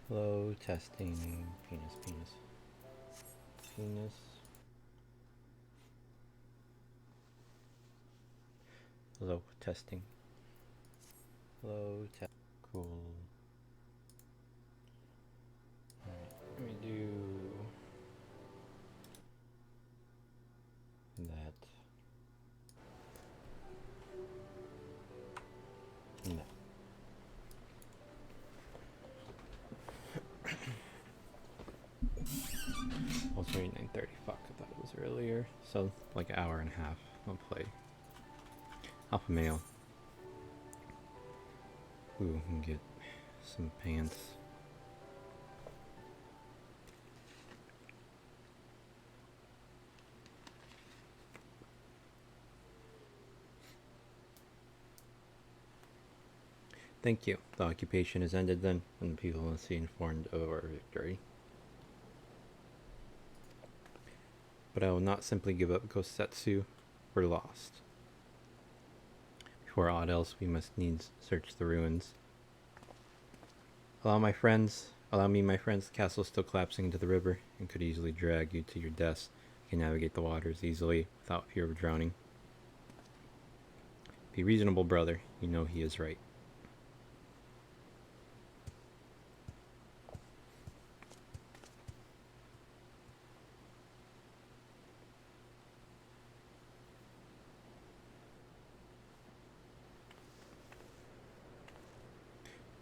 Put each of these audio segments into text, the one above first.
Hello, testing. Penis, penis. Penis. Hello, testing. Hello, test. Cool. Alright, let me do that. No. Oh, it's already 9:30. Fuck, I thought it was earlier. So, like an hour and a half. I'll play Alpha Male. Ooh, I can get some pants. Thank you. The occupation is ended then, and the people must be informed of our victory. But I will not simply give up Kosetsu. We're lost. Before aught else, we must needs search the ruins. Allow me, my friends, the castle is still collapsing into the river and could easily drag you to your deaths. You can navigate the waters easily without fear of drowning. Be reasonable, brother. You know he is right.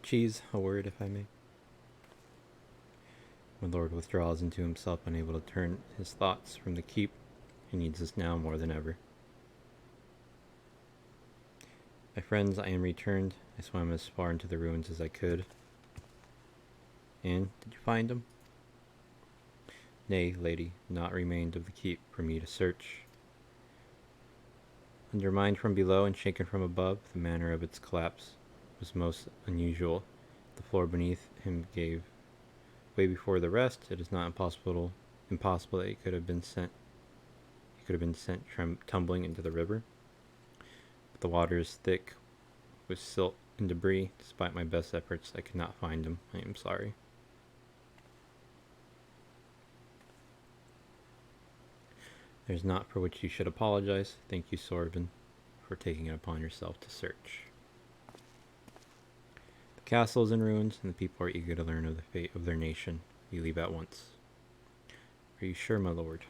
Cheese, a word if I may. My lord withdraws into himself, unable to turn his thoughts from the keep. He needs us now more than ever. My friends, I am returned. I swam as far into the ruins as I could. And, did you find him? Nay, lady, naught remained of the keep for me to search. Undermined from below and shaken from above, the manner of its collapse was most unusual. The floor beneath him gave way before the rest. It is not impossible that he could have been sent tumbling into the river. But the water is thick with silt and debris. Despite my best efforts, I could not find him. I am sorry. There's naught for which you should apologize. Thank you, Sorvin, for taking it upon yourself to search. The castle is in ruins, and the people are eager to learn of the fate of their nation. We leave at once. Are you sure, my lord?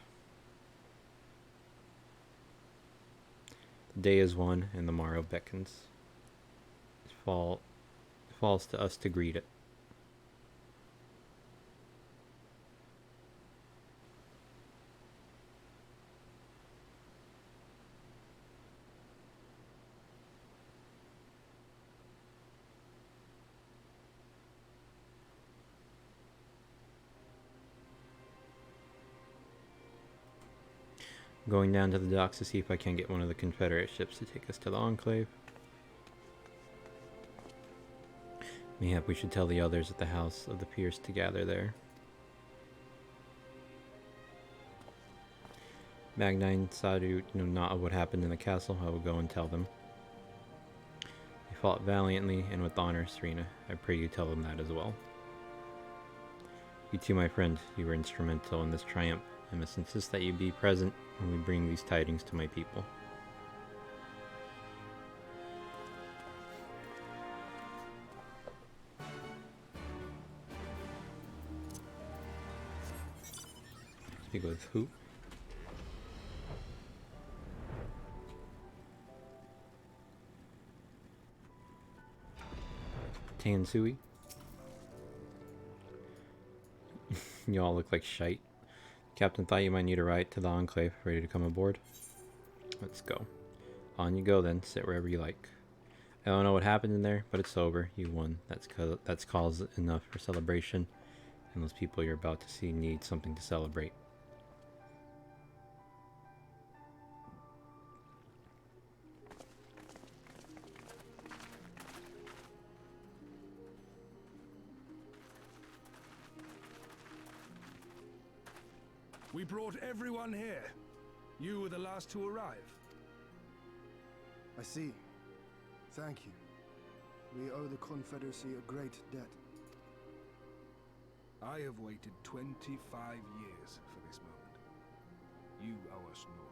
The day is won, and the morrow beckons. It falls to us to greet it. I'm going down to the docks to see if I can get one of the Confederate ships to take us to the Enclave. Mayhap we should tell the others at the House of the Pierce to gather there. Magnine Sadu know not of what happened in the castle. I will go and tell them. They fought valiantly and with honor, Serena. I pray you tell them that as well. You too, my friend. You were instrumental in this triumph. I must insist that you be present when we bring these tidings to my people. Speak with who? Tansui? You all look like shite. Captain thought you might need a ride to the Enclave. Ready to come aboard? Let's go. On you go then. Sit wherever you like. I don't know what happened in there, but it's over. You won. That's cause enough for celebration. And those people you're about to see need something to celebrate. We brought everyone here. You were the last to arrive. I see. Thank you. We owe the Confederacy a great debt. I have waited 25 years for this moment. You owe us naught.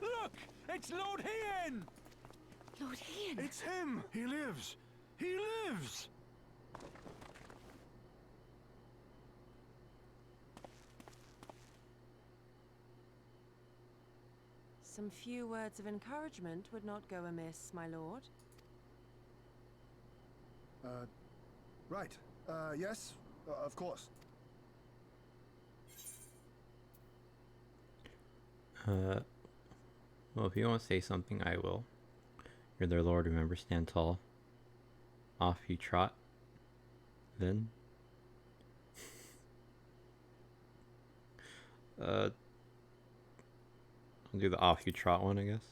Look! It's Lord Hien! Lord Hien! It's him! He lives! He lives! Some few words of encouragement would not go amiss, my lord. Right. Yes, of course. Well, if you want to say something, I will. You're their lord, remember, stand tall. Off you trot. Then. I'll do the off you trot one, I guess.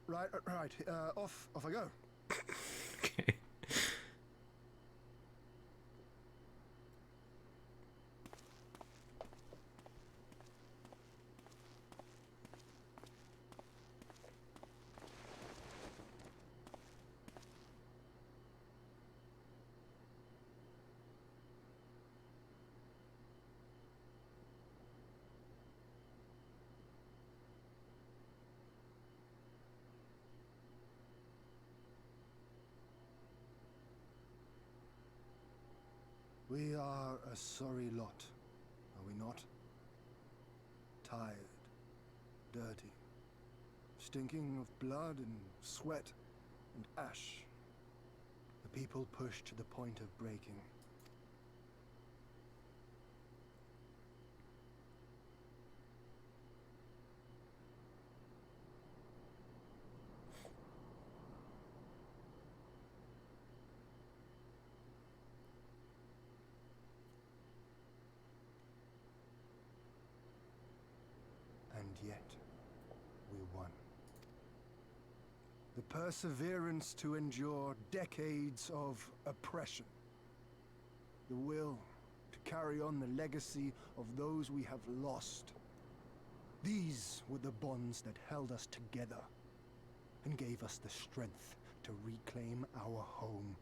Right. Off I go. Okay. We are a sorry lot, are we not? Tired, dirty, stinking of blood and sweat and ash. The people pushed to the point of breaking. And yet, we won. The perseverance to endure decades of oppression. The will to carry on the legacy of those we have lost. These were the bonds that held us together and gave us the strength to reclaim our home.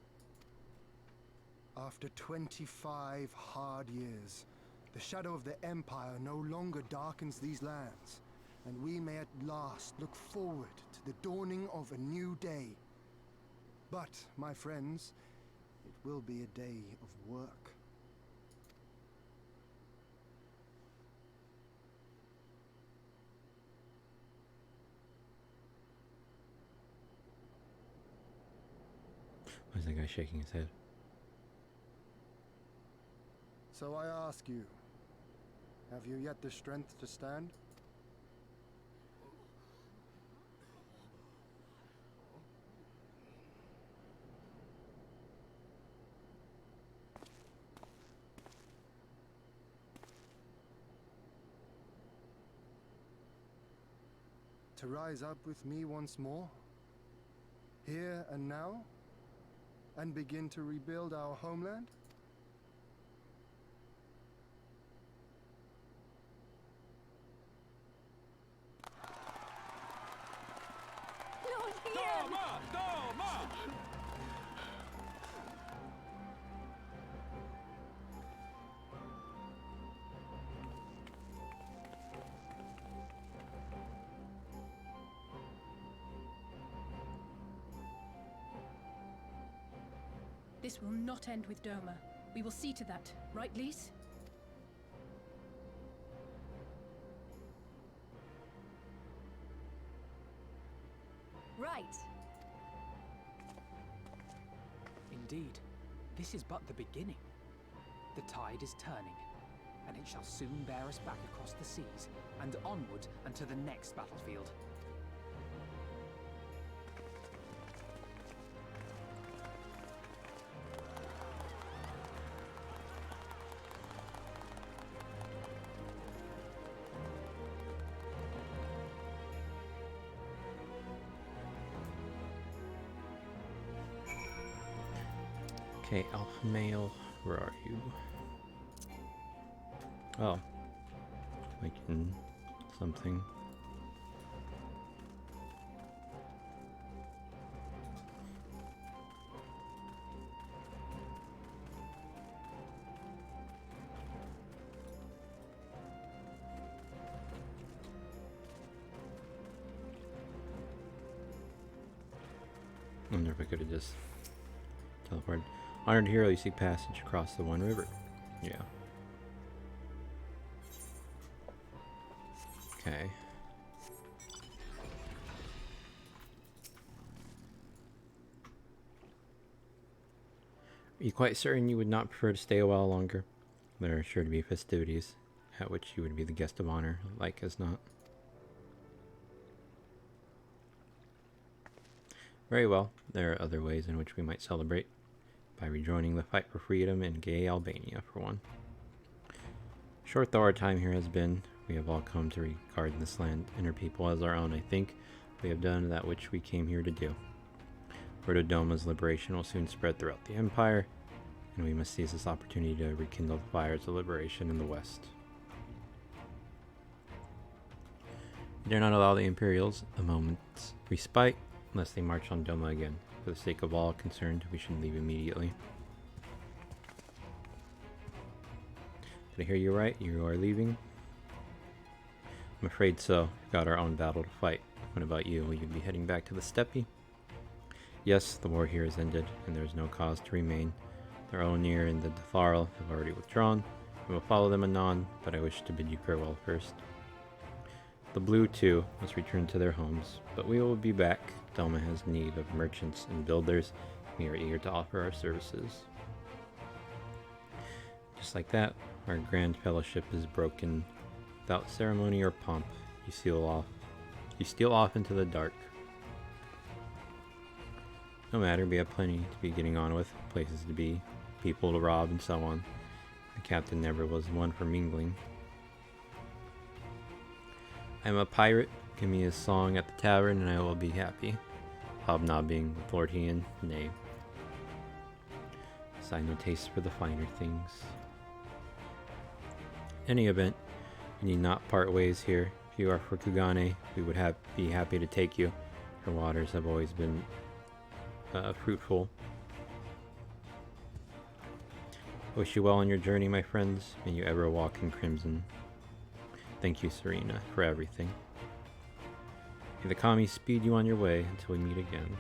After 25 hard years, the shadow of the Empire no longer darkens these lands, and we may at last look forward to the dawning of a new day. But, my friends, it will be a day of work. Why is that guy shaking his head? So I ask you, have you yet the strength to stand? To rise up with me once more? Here and now? And begin to rebuild our homeland? Lord Hien! Doma! Doma! This will not end with Doma. We will see to that, right, Lise? Right. Indeed, this is but the beginning. The tide is turning, and it shall soon bear us back across the seas and onward and to the next battlefield. Okay, alpha male, where are you? Oh, like in something. I wonder if I could have just teleported. Honored hero, you seek passage across the One River. Yeah. Okay. Are you quite certain you would not prefer to stay a while longer? There are sure to be festivities, at which you would be the guest of honor, like as not. Very well, there are other ways in which we might celebrate. By rejoining the fight for freedom in gay Albania, for one. Short though our time here has been, we have all come to regard this land and her people as our own. I think we have done that which we came here to do. Word of Doma's liberation will soon spread throughout the Empire, and we must seize this opportunity to rekindle the fires of liberation in the West. We dare not allow the Imperials a moment's respite, lest they march on Doma again. For the sake of all concerned, we should leave immediately. Did I hear you right? You are leaving? I'm afraid so. We've got our own battle to fight. What about you? Will you be heading back to the Steppe? Yes, the war here is ended, and there is no cause to remain. The Onir and the Defarl have already withdrawn. We will follow them anon, but I wish to bid you farewell first. The Blue, too, must return to their homes, but we will be back. Doma has need of merchants and builders. We are eager to offer our services. Just like that, our grand fellowship is broken. Without ceremony or pomp, you steal off into the dark. No matter, we have plenty to be getting on with, places to be, people to rob, and so on. The captain never was one for mingling. I am a pirate. Give me a song at the tavern and I will be happy. Hobnobbing with Lord Ian, nay. I no taste for the finer things. Any event, we need not part ways here. If you are for Kugane, we would be happy to take you. Her waters have always been fruitful. I wish you well on your journey, my friends. May you ever walk in crimson. Thank you, Serena, for everything. May the kami speed you on your way until we meet again.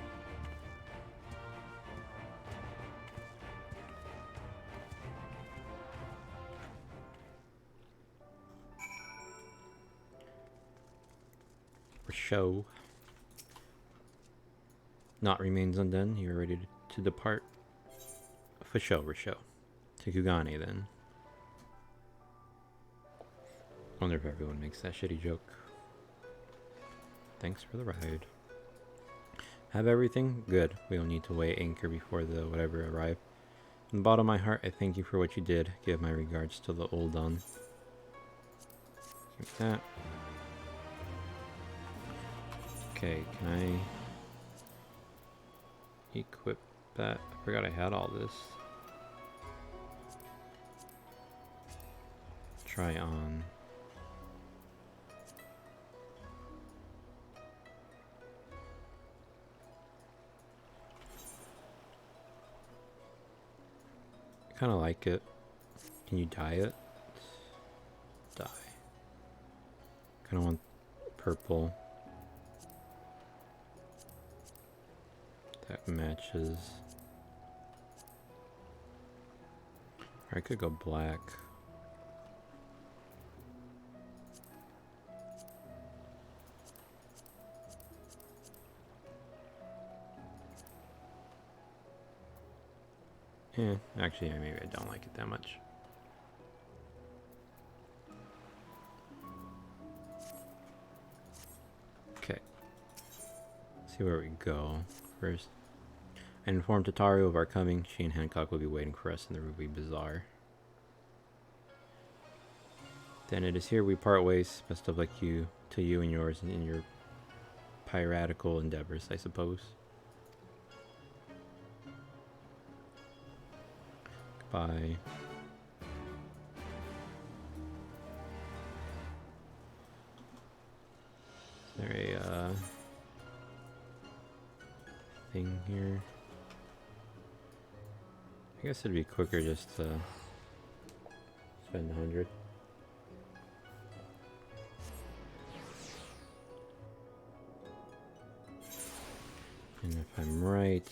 For show. Naught remains undone. You are ready to depart. For show, Risho. To Kugane, then. Wonder if everyone makes that shitty joke. Thanks for the ride. Have everything? Good. We'll need to weigh anchor before the whatever arrive. From the bottom of my heart, I thank you for what you did. Give my regards to the old Don. Give that. Okay, can I equip that? I forgot I had all this. Try on. I kind of like it. Can you dye it? Dye. Kind of want purple. That matches. Or I could go black. Yeah, actually, maybe I don't like it that much. Okay. See where we go first. I informed Tataru of our coming. She and Hancock will be waiting for us in the Ruby Bazaar. Then it is here we part ways. Best of luck to you and yours in your piratical endeavors, I suppose. by. Is there a thing here? I guess it'd be quicker just to spend 100. And if I'm right,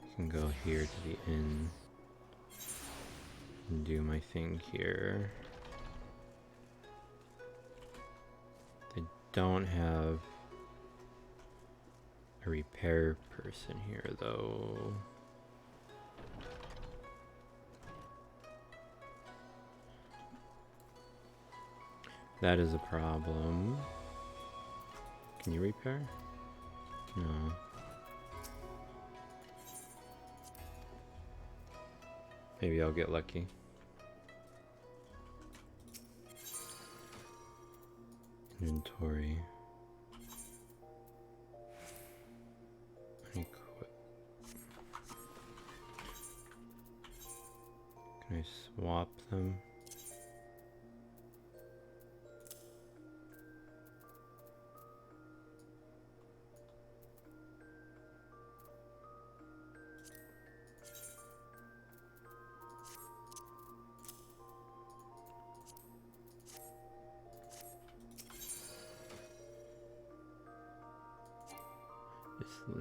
I can go here to the inn and do my thing here. They don't have a repair person here though. That is a problem. Can you repair? No. Maybe I'll get lucky. Inventory. Equip. Can I swap them?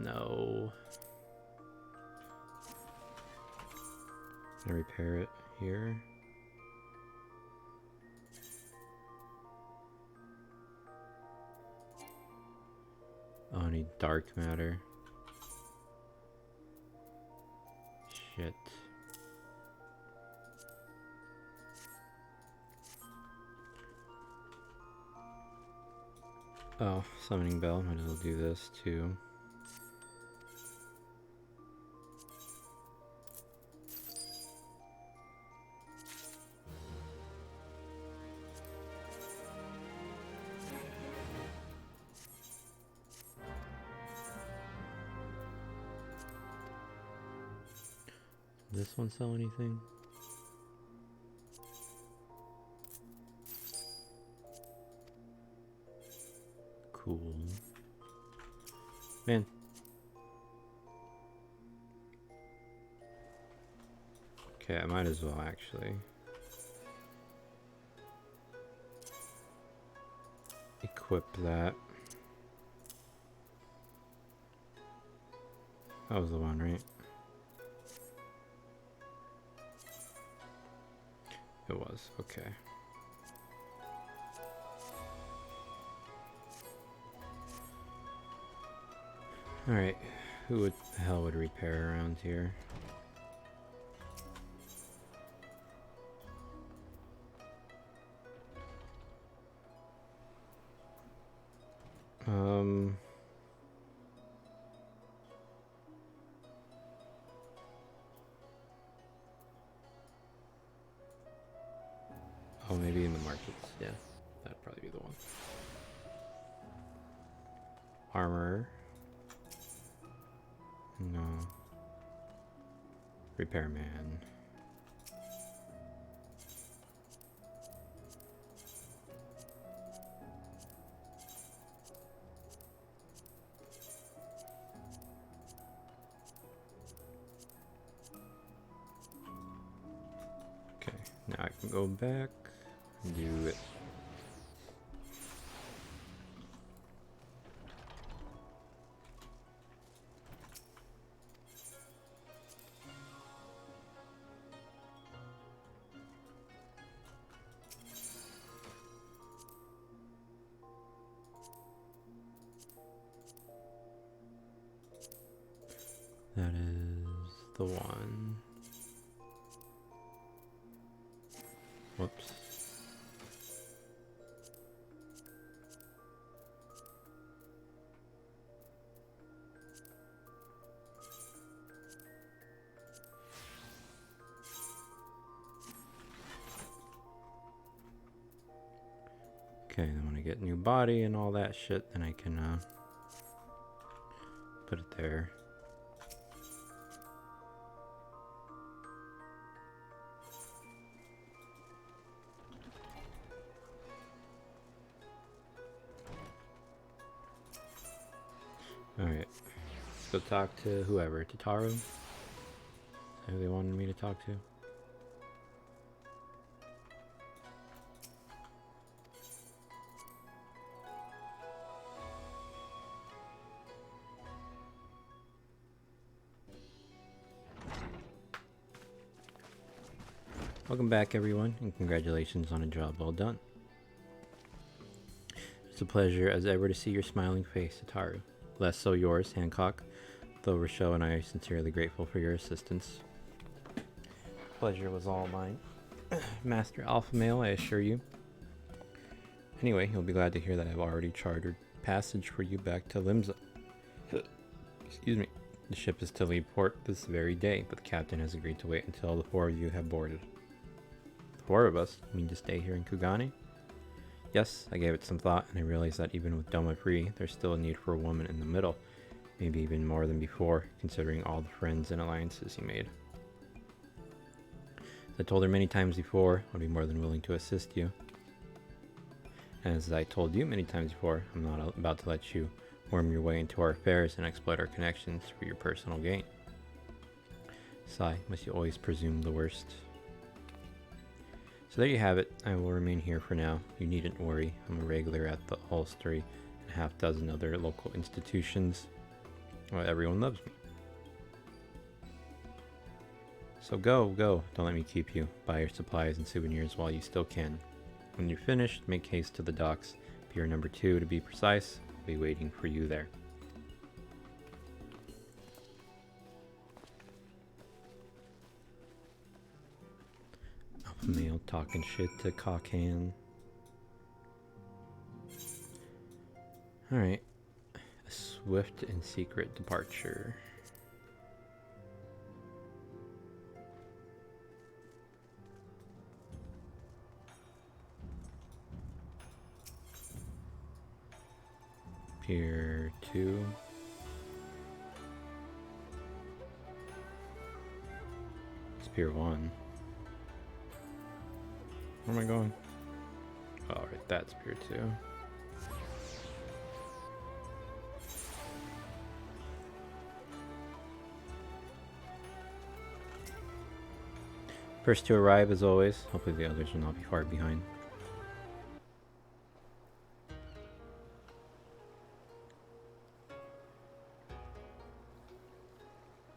No. Can I repair it here? Oh, I need dark matter. Shit. Oh, summoning bell. Might as well do this too. Does this one sell anything? Cool. Man. Okay, I might as well actually equip that. That was the one, right? It was, okay. Alright, who the hell would repair around here? Oh, maybe in the markets, yeah. That'd probably be the one. Armor. No. Repairman. Okay, now I can go back and do it. That is the one. Whoops. Okay, then when I get new body and all that shit, then I can put it there. Alright. Let's go talk to whoever. To Taru? Is that who they wanted me to talk to? Welcome back, everyone, and congratulations on a job well done. It's a pleasure as ever to see your smiling face, Ataru. Less so yours, Hancock, though Rochelle and I are sincerely grateful for your assistance. Pleasure was all mine. Master Alpha Male, I assure you. Anyway, you'll be glad to hear that I've already chartered passage for you back to Limsa. Excuse me. The ship is to leave port this very day, but the captain has agreed to wait until the 4 of you have boarded. The 4 of us? You mean to stay here in Kugane? Yes, I gave it some thought, and I realized that even with Doma free, there's still a need for a woman in the middle. Maybe even more than before, considering all the friends and alliances he made. As I told her many times before, I'd be more than willing to assist you. And as I told you many times before, I'm not about to let you worm your way into our affairs and exploit our connections for your personal gain. Sigh, must you always presume the worst? So there you have it. I will remain here for now. You needn't worry. I'm a regular at the Ulstery and a half dozen other local institutions. Well, everyone loves me. So go. Don't let me keep you. Buy your supplies and souvenirs while you still can. When you're finished, make haste to the docks. Pier number 2 to be precise. I'll be waiting for you there. Alpha male talking shit to Cockhand. Alright. A swift and secret departure. Pier 2. It's Pier 1. Where am I going? Oh, right, that's Pier 2. First to arrive as always. Hopefully the others will not be far behind.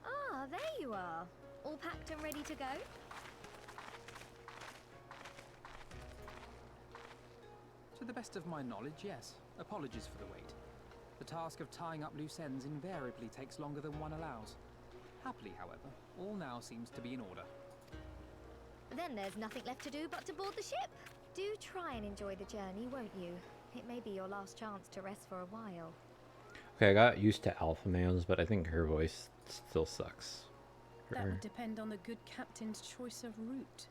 Ah, there you are. All packed and ready to go? To the best of my knowledge, yes. Apologies for the wait. The task of tying up loose ends invariably takes longer than one allows. Happily, however, all now seems to be in order. Then there's nothing left to do but to board the ship. Do try and enjoy the journey, won't you? It may be your last chance to rest for a while. Okay, I got used to alpha males, but I think her voice still sucks. That would depend on the good captain's choice of route.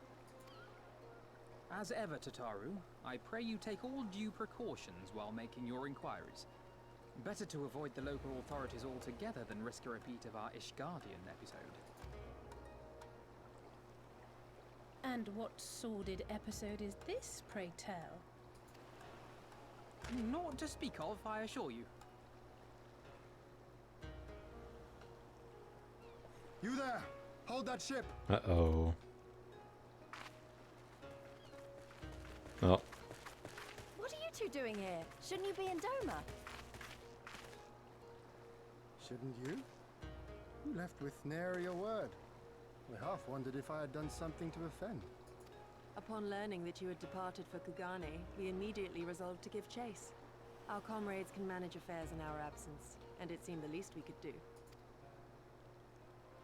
As ever, Tataru, I pray you take all due precautions while making your inquiries. Better to avoid the local authorities altogether than risk a repeat of our Ishgardian episode. And what sordid episode is this, pray tell? Naught to speak of, I assure you. You there! Hold that ship! Uh-oh. Well, What are you two doing here? Shouldn't you be in Doma? Shouldn't you? You left with nary a word. I half wondered if I had done something to offend. Upon learning that you had departed for Kugane, we immediately resolved to give chase. Our comrades can manage affairs in our absence, and it seemed the least we could do.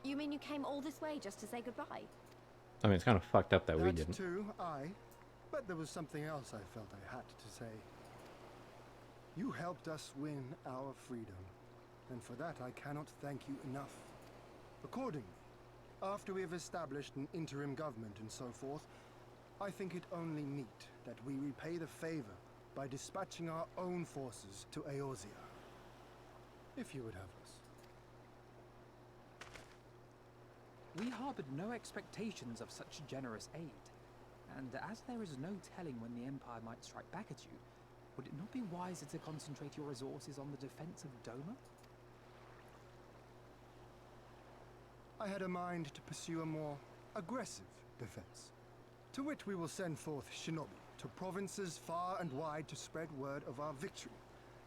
You mean you came all this way just to say goodbye? I mean, it's kind of fucked up that we That didn't. too, aye. But there was something else I felt I had to say. You helped us win our freedom, and for that I cannot thank you enough. Accordingly, after we have established an interim government and so forth, I think it only meet that we repay the favor by dispatching our own forces to Eorzea. If you would have us. We harbored no expectations of such generous aid, and as there is no telling when the Empire might strike back at you, would it not be wiser to concentrate your resources on the defense of Doma? I had a mind to pursue a more aggressive defense, to which we will send forth shinobi to provinces far and wide to spread word of our victory,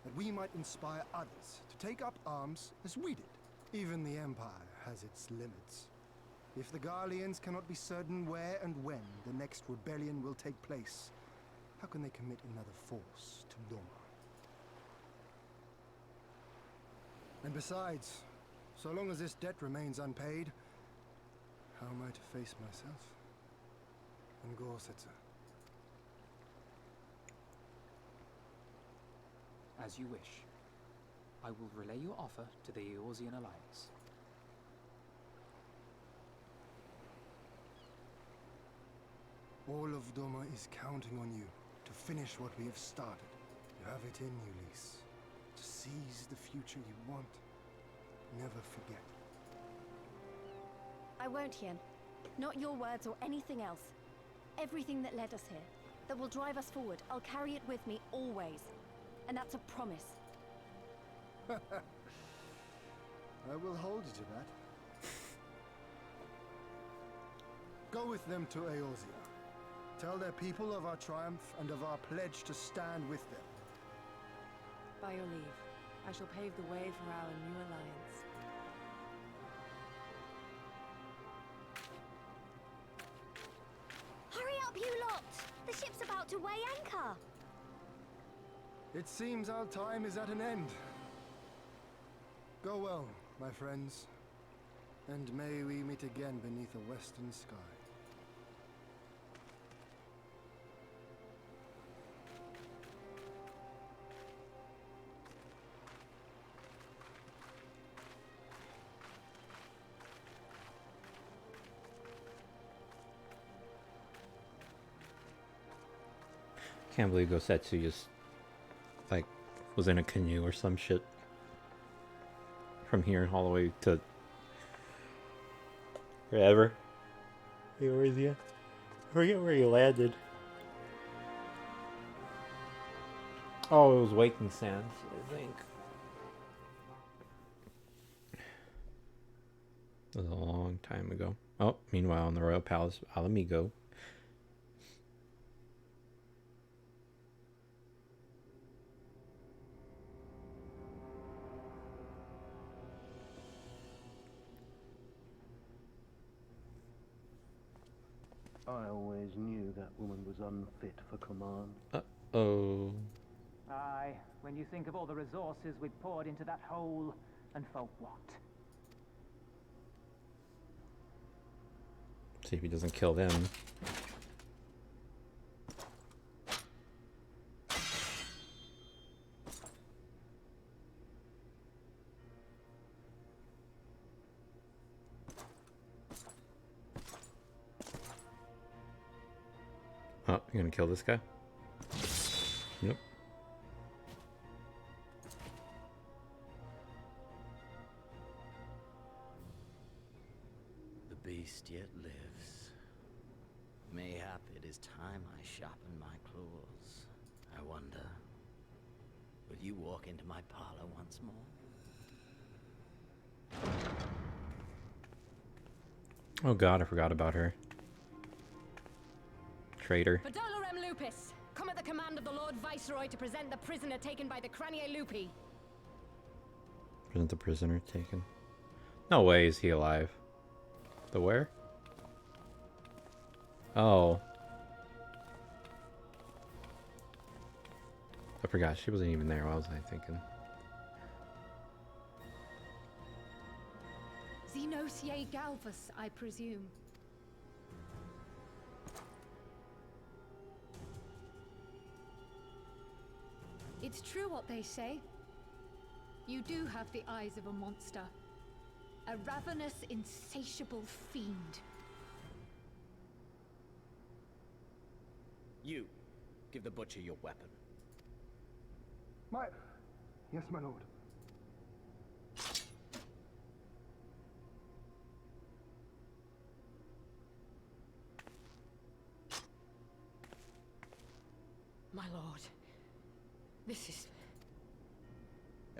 that we might inspire others to take up arms as we did. Even the Empire has its limits. If the Garleans cannot be certain where and when the next rebellion will take place, how can they commit another force to Doma? And besides, so long as this debt remains unpaid, how am I to face myself and Gorsetzer? As you wish. I will relay your offer to the Eorzean Alliance. All of Doma is counting on you to finish what we have started. You have it in you, Lys. To seize the future you want. Never forget. I won't, Hien. Not your words or anything else. Everything that led us here, that will drive us forward, I'll carry it with me always. And that's a promise. I will hold you to that. Go with them to Eorzea. Tell their people of our triumph and of our pledge to stand with them. By your leave, I shall pave the way for our new alliance. Hurry up, you lot! The ship's about to weigh anchor. It seems our time is at an end. Go well, my friends, and may we meet again beneath a western sky. Can't believe Gosetsu just like was in a canoe or some shit from here all the way to wherever. Where is he? I forget where he landed. Oh, it was Waking Sands, I think. That was a long time ago. Oh, meanwhile, in the Royal Palace, Alamigo. I always knew that woman was unfit for command. Uh-oh. Aye, when you think of all the resources we'd poured into that hole, and for what? See if he doesn't kill them. Oh, you gonna kill this guy? Nope. The beast yet lives. Mayhap it is time I sharpen my claws. I wonder, will you walk into my parlor once more? Oh god, I forgot about her. Traitor. Pedolorem Lupus! Come at the command of the Lord Viceroy to present the prisoner taken by the Cranie Lupi. Present the prisoner taken. No way is he alive. The where? Oh. I forgot, she wasn't even there. What was I thinking? Xenosier Galvus, I presume. It's true what they say. You do have the eyes of a monster. A ravenous, insatiable fiend. You, give the butcher your weapon. Yes, my lord. My lord, this is...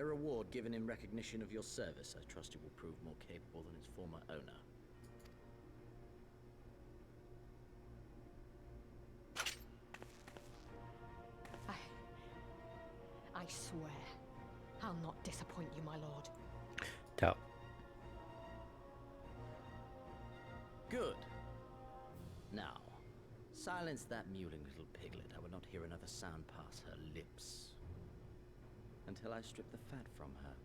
A reward given in recognition of your service. I trust it will prove more capable than its former owner. I swear, I'll not disappoint you, my lord. Tell. Good. Now, silence that mewling little piglet. I will not hear another sound pass her lips until I strip the fat from her.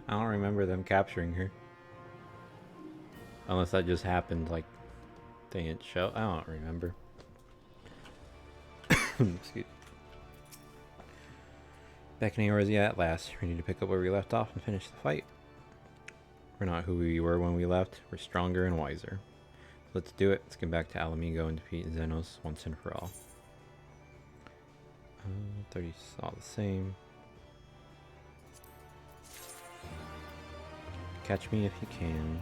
I don't remember them capturing her. Unless that just happened, like, they didn't show. I don't remember. Excuse me. Beckoning Rosie at last. We need to pick up where we left off and finish the fight. We're not who we were when we left. We're stronger and wiser. So let's do it. Let's get back to Alamigo and defeat Xenos once and for all. 30's all the same. Catch me if you can.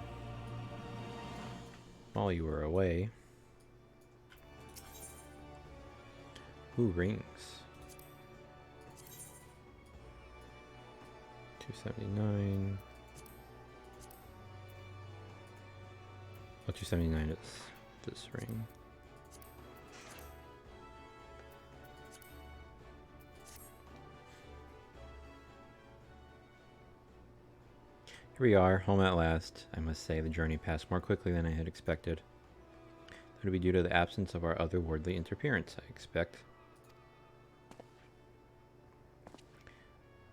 While you were away. Ooh, rings. 279. Oh, 279 is this ring. Here we are, home at last. I must say the journey passed more quickly than I had expected. That would be due to the absence of our otherworldly interference, I expect.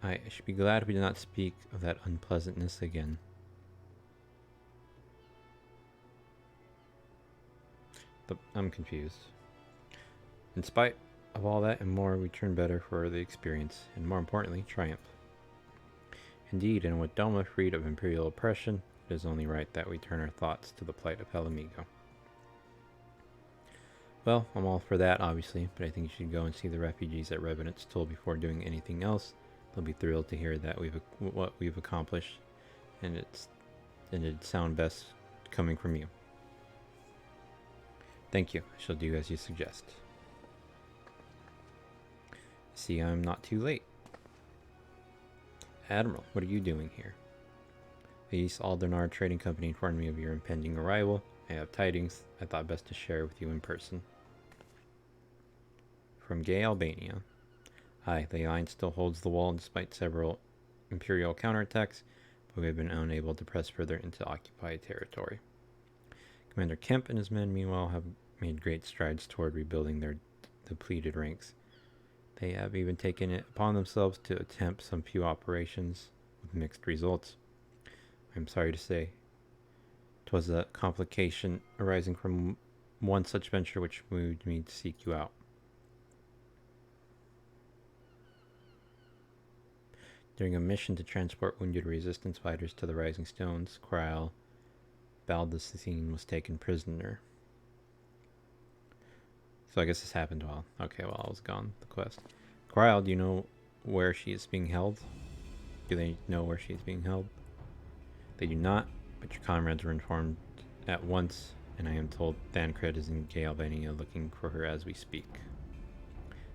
I should be glad we did not speak of that unpleasantness again. But I'm confused. In spite of all that and more, we turned better for the experience, and more importantly, triumph. Indeed, and with Doma freed of imperial oppression, it is only right that we turn our thoughts to the plight of Alamigo. Well, I'm all for that, obviously, but I think you should go and see the refugees at Revenant's Toll before doing anything else. They'll be thrilled to hear that what we've accomplished, and it'd sound best coming from you. Thank you. I shall do as you suggest. See, I'm not too late. Admiral, what are you doing here? The East Aldernar Trading Company informed me of your impending arrival. I have tidings I thought best to share with you in person. From Gay, Albania. Aye, the Alliance still holds the wall despite several Imperial counterattacks, but we have been unable to press further into occupied territory. Commander Kemp and his men, meanwhile, have made great strides toward rebuilding their depleted ranks. They have even taken it upon themselves to attempt some few operations with mixed results. I'm sorry to say, 'twas a complication arising from one such venture which moved me to seek you out. During a mission to transport wounded resistance fighters to the Rising Stones, Krile Baldacine was taken prisoner. So I guess this happened while I was gone, the quest. Krile, do you know where she is being held? Do they know where she is being held? They do not, but your comrades were informed at once, and I am told Thancred is in Gay, Albania looking for her as we speak.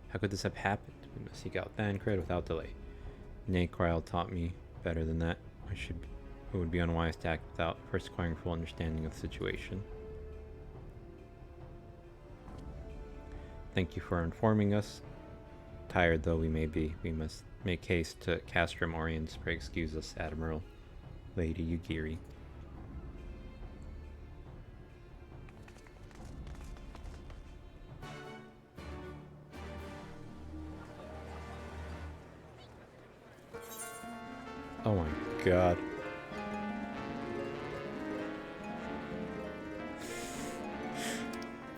How could this have happened? We must seek out Thancred without delay. Nay, Krile taught me better than that. It would be unwise to act without first acquiring full understanding of the situation. Thank you for informing us. Tired though we may be, we must make haste to Castrum Oriens. Pray excuse us, Admiral. Lady Yugiri. Oh my god.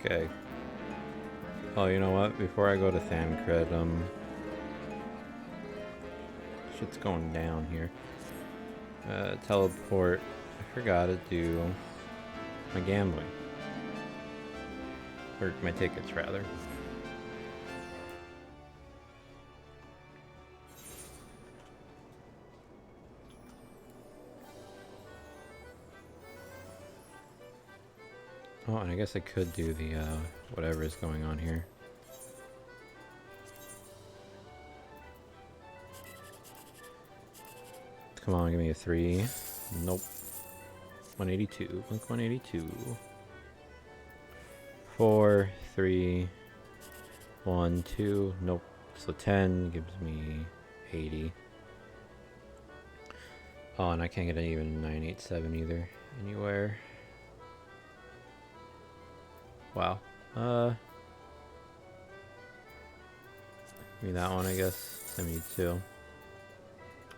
Okay. Oh, you know what? Before I go to Thancred, shit's going down here. Teleport. I forgot to do my gambling. Or my tickets, rather. Oh, and I guess I could do the, whatever is going on here. Come on, give me a 3. Nope. 182. Blink 182. 4, 3, 1, 2. Nope. So 10 gives me 80. Oh, and I can't get an even 987 either. Anywhere. Wow. Give me that one, I guess. 72.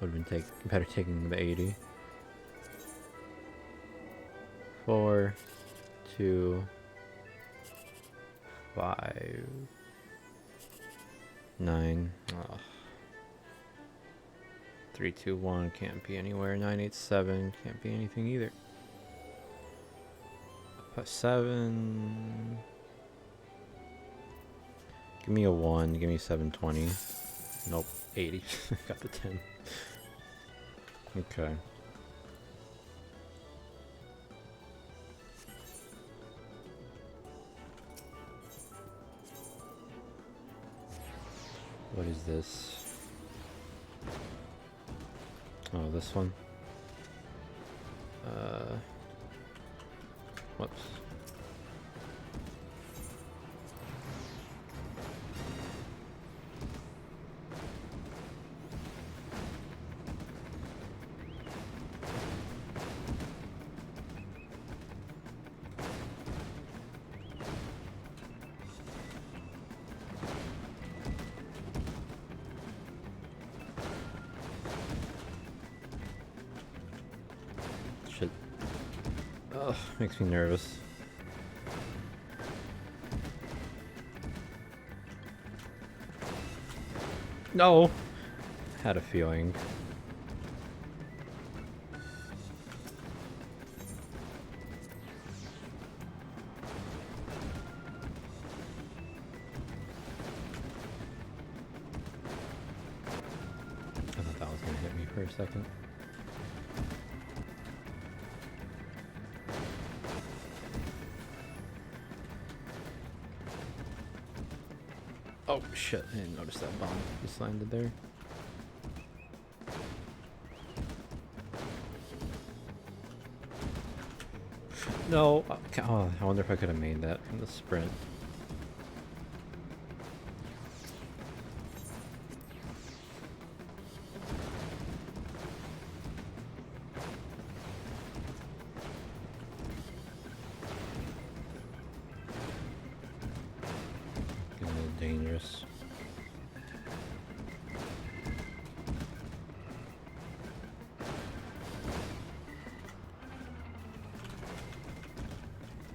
Would have been better taking the 80. 4, 2, 5, 9. Oh. 3, 2, 1 can't be anywhere. 987 can't be anything either. 7. Give me a 1. Give me 720. Nope. 80. Got the 10. Okay. What is this? Oh, this one. Whoops. Shit. Ugh, makes me nervous. No! Had a feeling. I thought that was gonna hit me for a second. Oh shit, I didn't notice that bomb just landed there. No! Oh, I wonder if I could have made that from the sprint. Getting a little dangerous.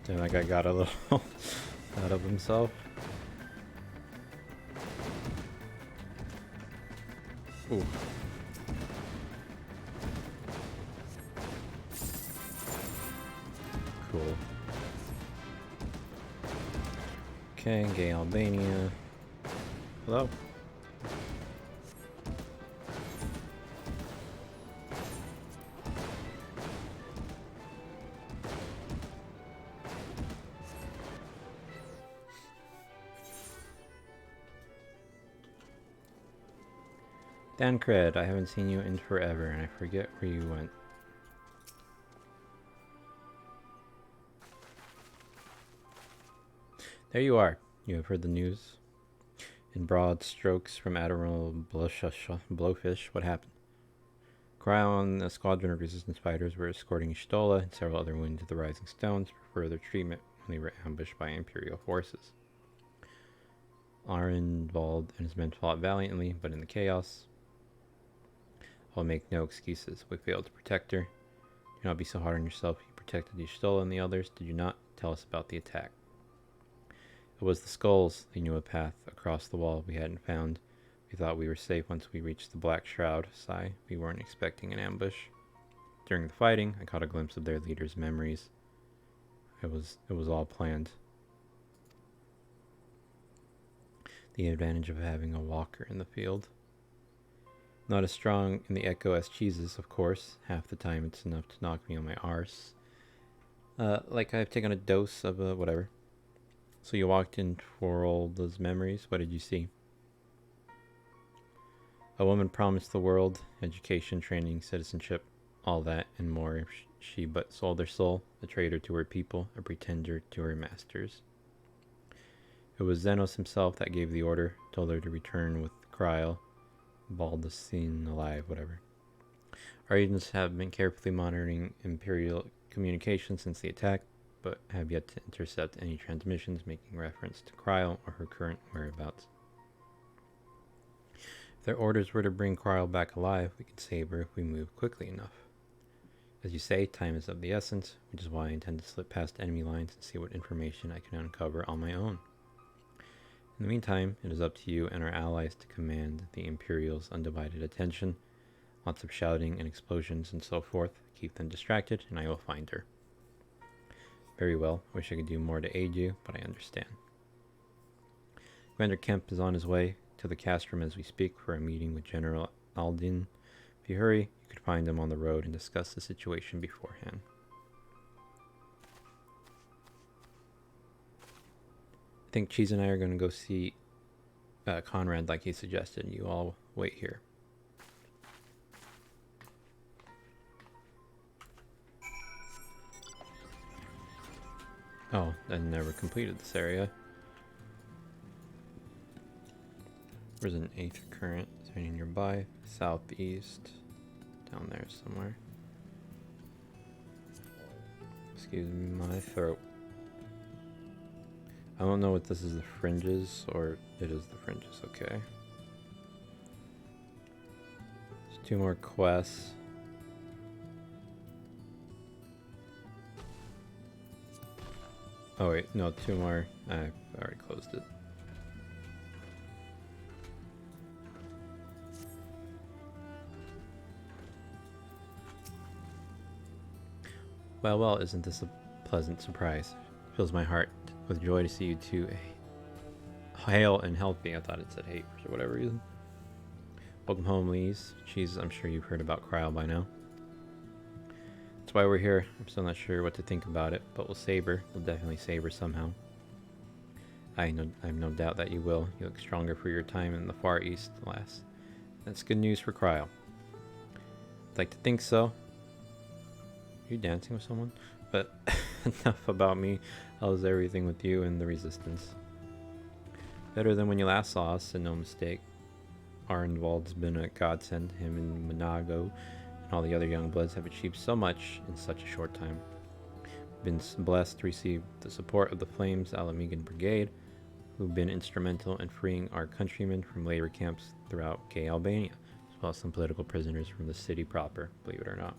Damn, that guy got a little out of himself. Ooh. Cool. Okay, gay Albania. Hello. Dan Cred, I haven't seen you in forever and I forget where you went. There you are. You have heard the news. In broad strokes from Admiral Blowfish, what happened? Cryon, a squadron of resistance fighters were escorting Ishtola and several other wounded to the Rising Stones for further treatment when they were ambushed by Imperial forces. Arenvald and his men fought valiantly, but in the chaos, I'll make no excuses. We failed to protect her. Do not be so hard on yourself. You protected Ishtola and the others, did you not? Tell us about the attack. It was the skulls. They knew a path across the wall we hadn't found. We thought we were safe once we reached the Black Shroud. Sigh. We weren't expecting an ambush. During the fighting, I caught a glimpse of their leader's memories. It was all planned. The advantage of having a walker in the field. Not as strong in the echo as cheeses, of course. Half the time it's enough to knock me on my arse. Like I've taken a dose of whatever. So you walked in for all those memories. What did you see? A woman promised the world education, training, citizenship, all that and more if she but sold her soul, a traitor to her people, a pretender to her masters. It was Xenos himself that gave the order, told her to return with Kryl, Baldacine alive, whatever. Our agents have been carefully monitoring Imperial communication since the attack, but have yet to intercept any transmissions making reference to Kryl or her current whereabouts. If their orders were to bring Kryl back alive, we could save her if we move quickly enough. As you say, time is of the essence, which is why I intend to slip past enemy lines and see what information I can uncover on my own. In the meantime, it is up to you and our allies to command the Imperial's undivided attention. Lots of shouting and explosions and so forth. Keep them distracted, and I will find her. Very well. I wish I could do more to aid you, but I understand. Commander Kemp is on his way to the cast room as we speak for a meeting with General Aldin. If you hurry, you could find him on the road and discuss the situation beforehand. I think Cheese and I are going to go see Conrad like he suggested. You all wait here. Oh, I never completed this area. There's an 8th current. Is there any nearby? Southeast. Down there somewhere. Excuse my throat. I don't know if this is the fringes or it is the fringes. Okay. There's 2 more quests. Oh wait, no, 2 more. I already closed it. Well, well, isn't this a pleasant surprise? Fills my heart with joy to see you two hale and healthy. I thought it said hate for whatever reason. Welcome home, Lees. Cheese, I'm sure you've heard about Kryl by now. That's why we're here. I'm still not sure what to think about it, but we'll save her. We'll definitely save her somehow. I have no doubt that you will. You look stronger for your time in the Far East, lass. That's good news for Kryl. I'd like to think so. Are you dancing with someone? But enough about me. How's everything with you and the Resistance? Better than when you last saw us, and no mistake. Arnwald's been a godsend. Him and Monago and all the other young bloods have achieved so much in such a short time. Been blessed to receive the support of the Flames Alamigan Brigade, who've been instrumental in freeing our countrymen from labor camps throughout gay Albania, as well as some political prisoners from the city proper, believe it or not.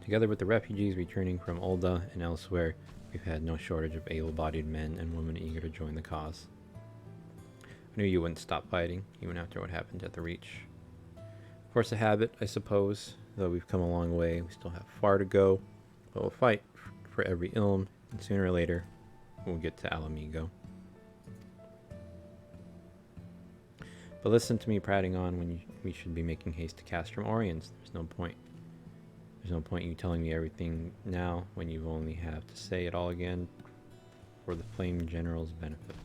Together with the refugees returning from Olda and elsewhere, we've had no shortage of able-bodied men and women eager to join the cause. I knew you wouldn't stop fighting, even after what happened at the Reach. Force of habit, I suppose. Though we've come a long way, we still have far to go. But we'll fight for every ilm, and sooner or later, we'll get to Alamigo. But listen to me prating on when we should be making haste to Castrum Oriens. There's no point. There's no point you telling me everything now when you only have to say it all again for the Flame General's benefit.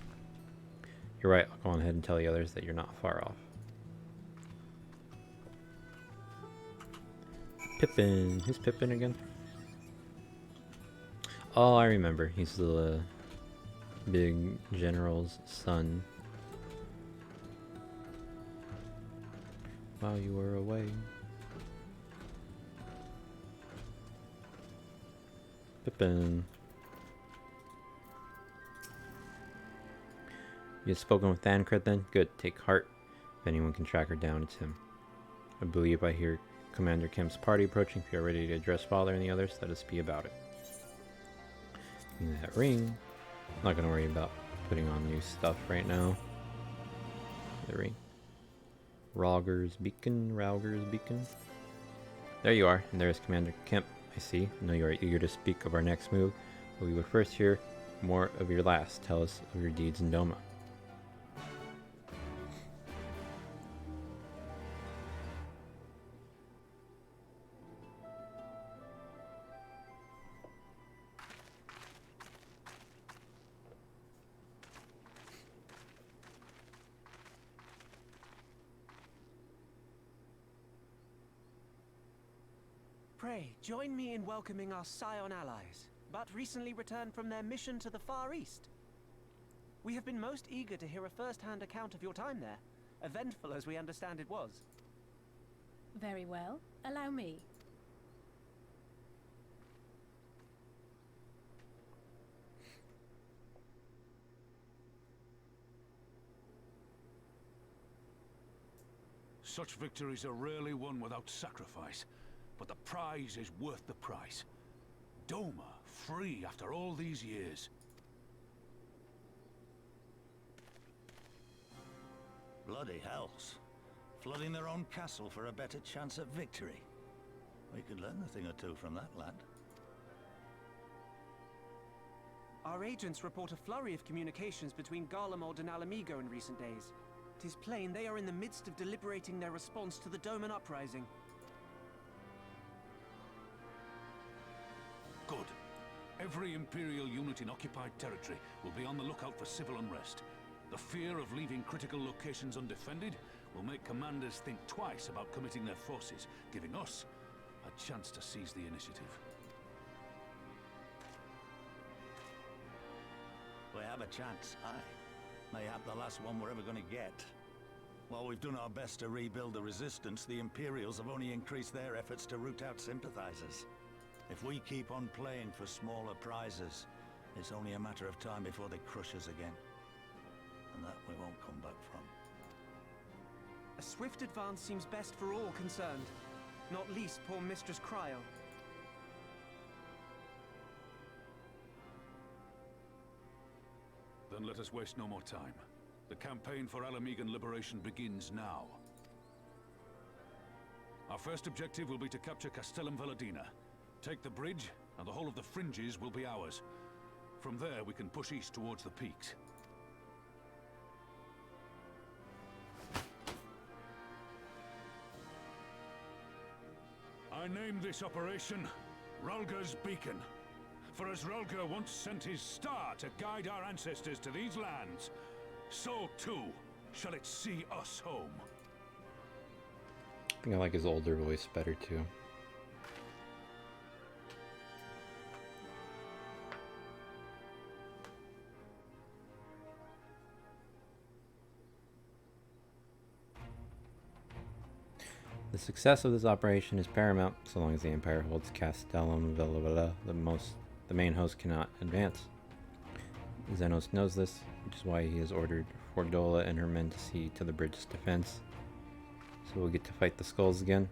You're right, I'll go on ahead and tell the others that you're not far off. Pippin. Who's Pippin again? Oh, I remember. He's the big general's son. While you were away. Pippin. You had spoken with Thancred then? Good. Take heart. If anyone can track her down, it's him. I believe I hear Commander Kemp's party approaching. If you're ready to address Father and the others, let us be about it. Give me that ring. I'm not going to worry about putting on new stuff right now. The ring. Rauger's Beacon. There you are, and there's Commander Kemp. I see. I know you are eager to speak of our next move, but we would first hear more of your last. Tell us of your deeds in Doma. pray, join me in welcoming our Scion allies, but recently returned from their mission to the Far East. We have been most eager to hear a first-hand account of your time there, eventful as we understand it was. Very well. Allow me. Such victories are rarely won without sacrifice, but the prize is worth the price. Doma, free after all these years. Bloody hells. Flooding their own castle for a better chance at victory. We could learn a thing or two from that lad. Our agents report a flurry of communications between Garlemald and Alamigo in recent days. 'Tis plain they are in the midst of deliberating their response to the Doman uprising. Good. Every Imperial unit in occupied territory will be on the lookout for civil unrest. The fear of leaving critical locations undefended will make commanders think twice about committing their forces, giving us a chance to seize the initiative. We have a chance, aye. Mayhap the last one we're ever going to get. While we've done our best to rebuild the resistance, the Imperials have only increased their efforts to root out sympathizers. If we keep on playing for smaller prizes, it's only a matter of time before they crush us again. And that we won't come back from. A swift advance seems best for all concerned, not least poor Mistress Cryo. Then let us waste no more time. The campaign for Alamigan liberation begins now. Our first objective will be to capture Castellum Valadina. Take the bridge, and the whole of the fringes will be ours. From there, we can push east towards the peaks. I named this operation Rulga's Beacon. For as Rulga once sent his star to guide our ancestors to these lands, so too shall it see us home. I think I like his older voice better too. The success of this operation is paramount, so long as the Empire holds Castellum Valada, the main host cannot advance. Xenos knows this, which is why he has ordered Fordola and her men to see to the bridge's defense. So we'll get to fight the skulls again.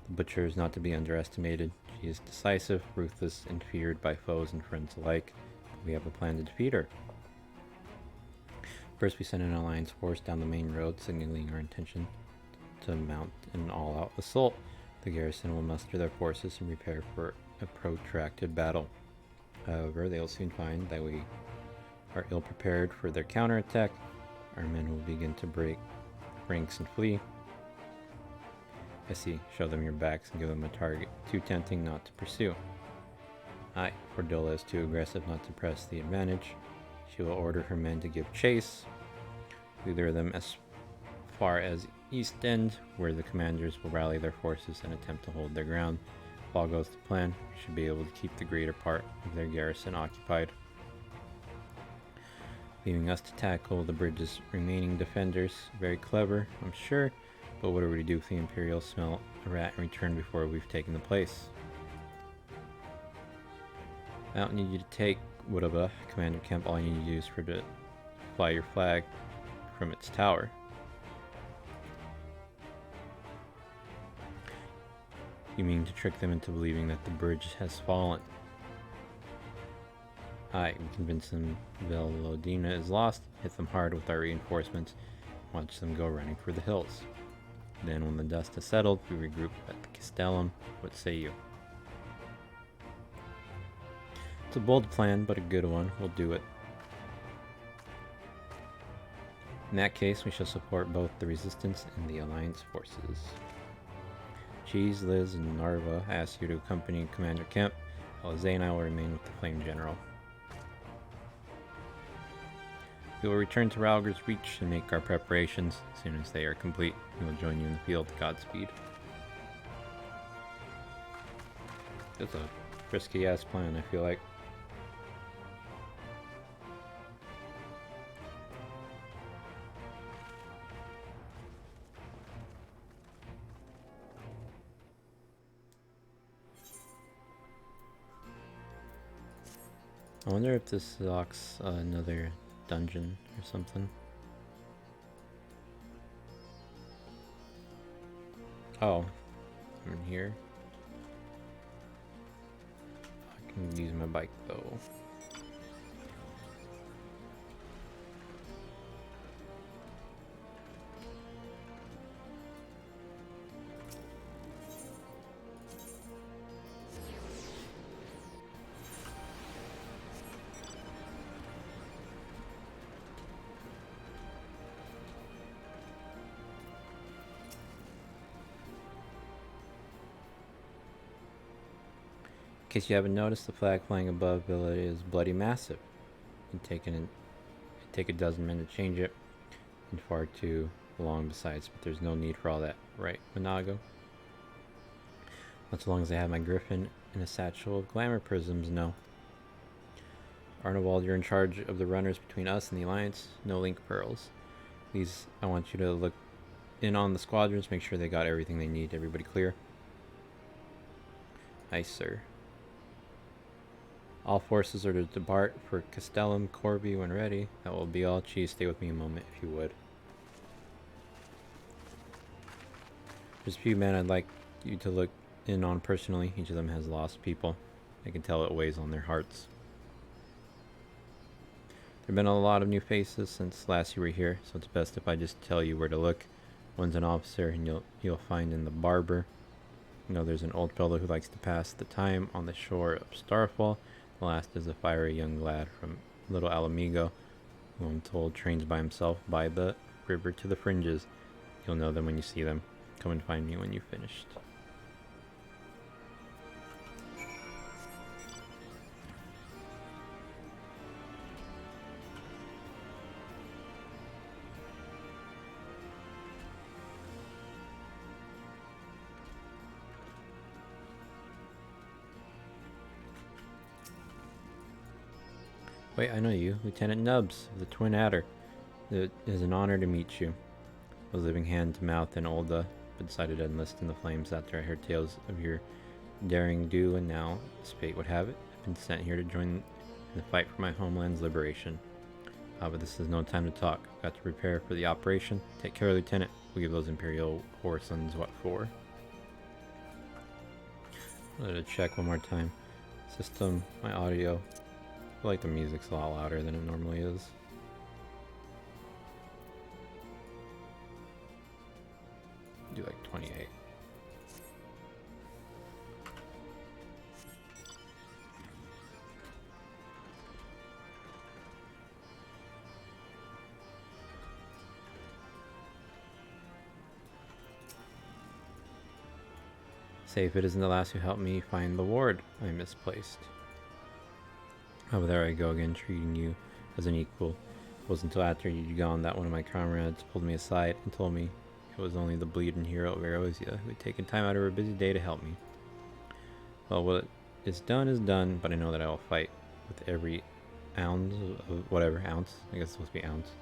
The Butcher is not to be underestimated. She is decisive, ruthless, and feared by foes and friends alike. We have a plan to defeat her. First, we send an alliance force down the main road, signaling our intention to mount an all-out assault. The garrison will muster their forces and prepare for a protracted battle. However, they will soon find that we are ill-prepared for their counterattack. Our men will begin to break ranks and flee. I see. Show them your backs and give them a target too tempting not to pursue. Aye, Fordola is too aggressive not to press the advantage. She will order her men to give chase. We lure them as far as East End, where the commanders will rally their forces and attempt to hold their ground. If all goes to plan, we should be able to keep the greater part of their garrison occupied, leaving us to tackle the bridge's remaining defenders. Very clever, I'm sure, but what do we do if the Imperials smell a rat and return before we've taken the place? I don't need you to take Whatever, Commander Kemp. All you need to do is to fly your flag from its tower. You mean to trick them into believing that the bridge has fallen? Aye, we convince them Velodina is lost, hit them hard with our reinforcements, watch them go running for the hills. Then when the dust has settled, we regroup at the Castellum. What say you? It's a bold plan, but a good one. We'll do it. In that case, we shall support both the Resistance and the Alliance forces. Cheese, Liz, and Narva ask you to accompany Commander Kemp, while Zay and I will remain with the Flame General. We will return to Ralgar's Reach and make our preparations. As soon as they are complete, we will join you in the field. Godspeed. It's a risky ass plan, I feel like. I wonder if this locks another dungeon or something. Oh, I'm in here. I can use my bike though. In case you haven't noticed, the flag flying above Villa is bloody massive. It'd take a dozen men to change it, and far too long besides, but there's no need for all that, right, Monago? Not so long as I have my griffin and a satchel of glamour prisms, no. Arnewald, you're in charge of the runners between us and the Alliance. No link pearls. Please, I want you to look in on the squadrons, make sure they got everything they need. Everybody clear? Aye, sir. All forces are to depart for Castellum Corby when ready. That will be all. Cheese, stay with me a moment if you would. There's a few men I'd like you to look in on personally. Each of them has lost people. I can tell it weighs on their hearts. There have been a lot of new faces since last you were here, so it's best if I just tell you where to look. One's an officer, and you'll find in the barber. You know, there's an old fellow who likes to pass the time on the shore of Starfall. The last is a fiery young lad from Little Alamigo, who I'm told trains by himself by the river to the fringes. You'll know them when you see them. Come and find me when you've finished. Wait, I know you. Lieutenant Nubbs of the Twin Adder. It is an honor to meet you. I was living hand to mouth in Olda, but decided to enlist in the flames after I heard tales of your daring do, and now, as fate would have it, I've been sent here to join in the fight for my homeland's liberation. But this is no time to talk. I've got to prepare for the operation. Take care, Lieutenant. We'll give those Imperial Horsons what for. Let it check one more time. System, my audio. I feel like the music's a lot louder than it normally is. Do like 28. Say if it isn't the last who helped me find the ward I misplaced. Over there I go again, treating you as an equal. It wasn't until after you'd gone that one of my comrades pulled me aside and told me it was only the bleeding hero of Erosia who had taken time out of her busy day to help me. Well, what is done, but I know that I will fight with every ounce of whatever ounce, I guess it's supposed to be ounce,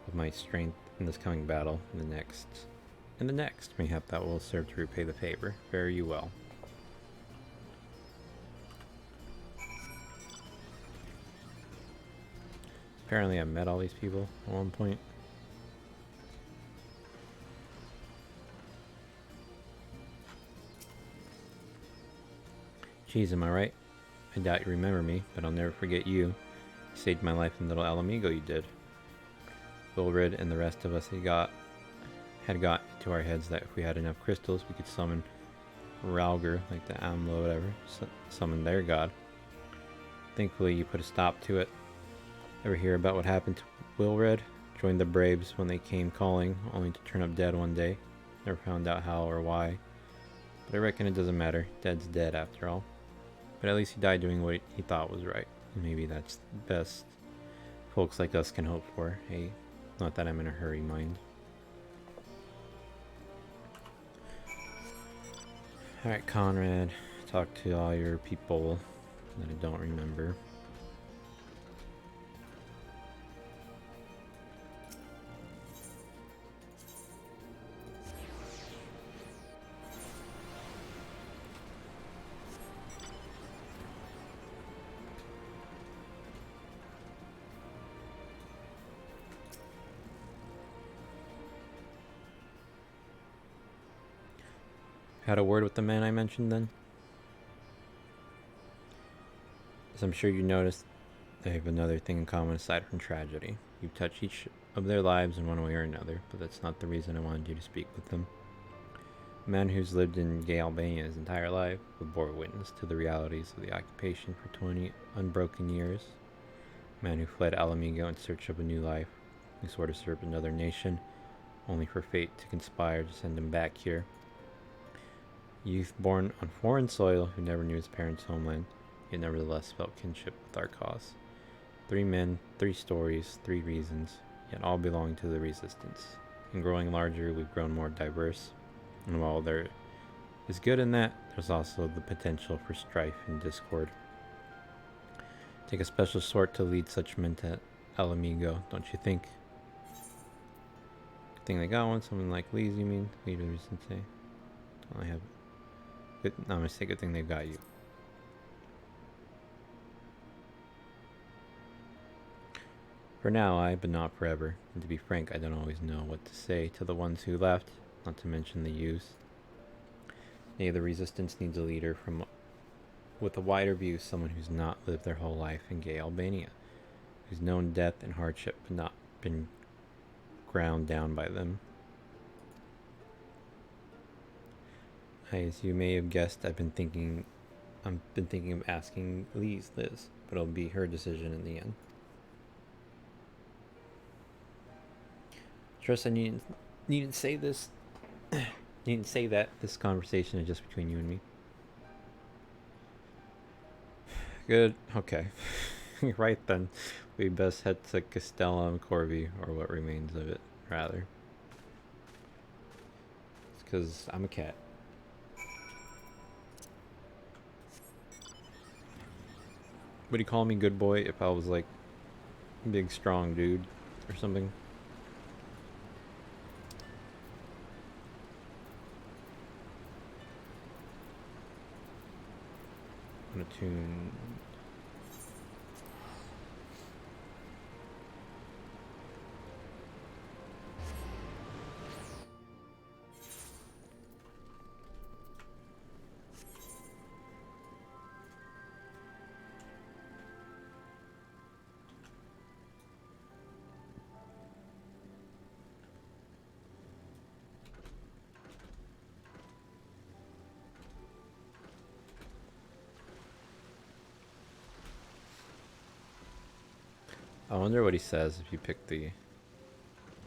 of my strength in this coming battle, and the next. Mayhap that will serve to repay the favor. Fare you well. Apparently I met all these people at one point. Geez, am I right? I doubt you remember me, but I'll never forget you. You saved my life in Little Alamigo, you did. Wilrid and the rest of us had got to our heads that if we had enough crystals, we could summon Ralger, like the Amlo, whatever, summon their god. Thankfully, you put a stop to it. Ever hear about what happened to Wilred? Joined the Braves when they came calling, only to turn up dead one day. Never found out how or why. But I reckon it doesn't matter. Dead's dead after all. But at least he died doing what he thought was right. And maybe that's the best folks like us can hope for. Hey, not that I'm in a hurry, mind. Alright, Conrad. talk to all your people that I don't remember. Had a word with the man I mentioned then? As I'm sure you noticed, they have another thing in common aside from tragedy. You touch each of their lives in one way or another, but that's not the reason I wanted you to speak with them. A man who's lived in Gay Albania his entire life, who bore witness to the realities of the occupation for 20 unbroken years. A man who fled Alamigo in search of a new life, who sort of served another nation, only for fate to conspire to send him back here. Youth born on foreign soil who never knew his parents' homeland, yet nevertheless felt kinship with our cause. 3 men, 3 stories, 3 reasons, yet all belong to the resistance. In growing larger, we've grown more diverse, and while there is good in that, there's also the potential for strife and discord. Take a special sort to lead such men to Alamigo, don't you think? Good thing they got one, someone like Lee's, you mean? Leaders and say. I have. Good, no, I'm gonna say good thing they've got you. For now, but not forever. And to be frank, I don't always know what to say to the ones who left, not to mention the youth. Nay, the resistance needs a leader with a wider view, someone who's not lived their whole life in Gay Albania, who's known death and hardship but not been ground down by them. As you may have guessed, I've been thinking of asking Liz, but it'll be her decision in the end. Trust I needn't say this. Needn't say that this conversation is just between you and me. Good. Okay. Right then, we best head to Castellum Corvi, or what remains of it, rather. It's because I'm a cat. Would he call me good boy if I was like big strong dude or something? I'm gonna tune. I wonder what he says if you pick the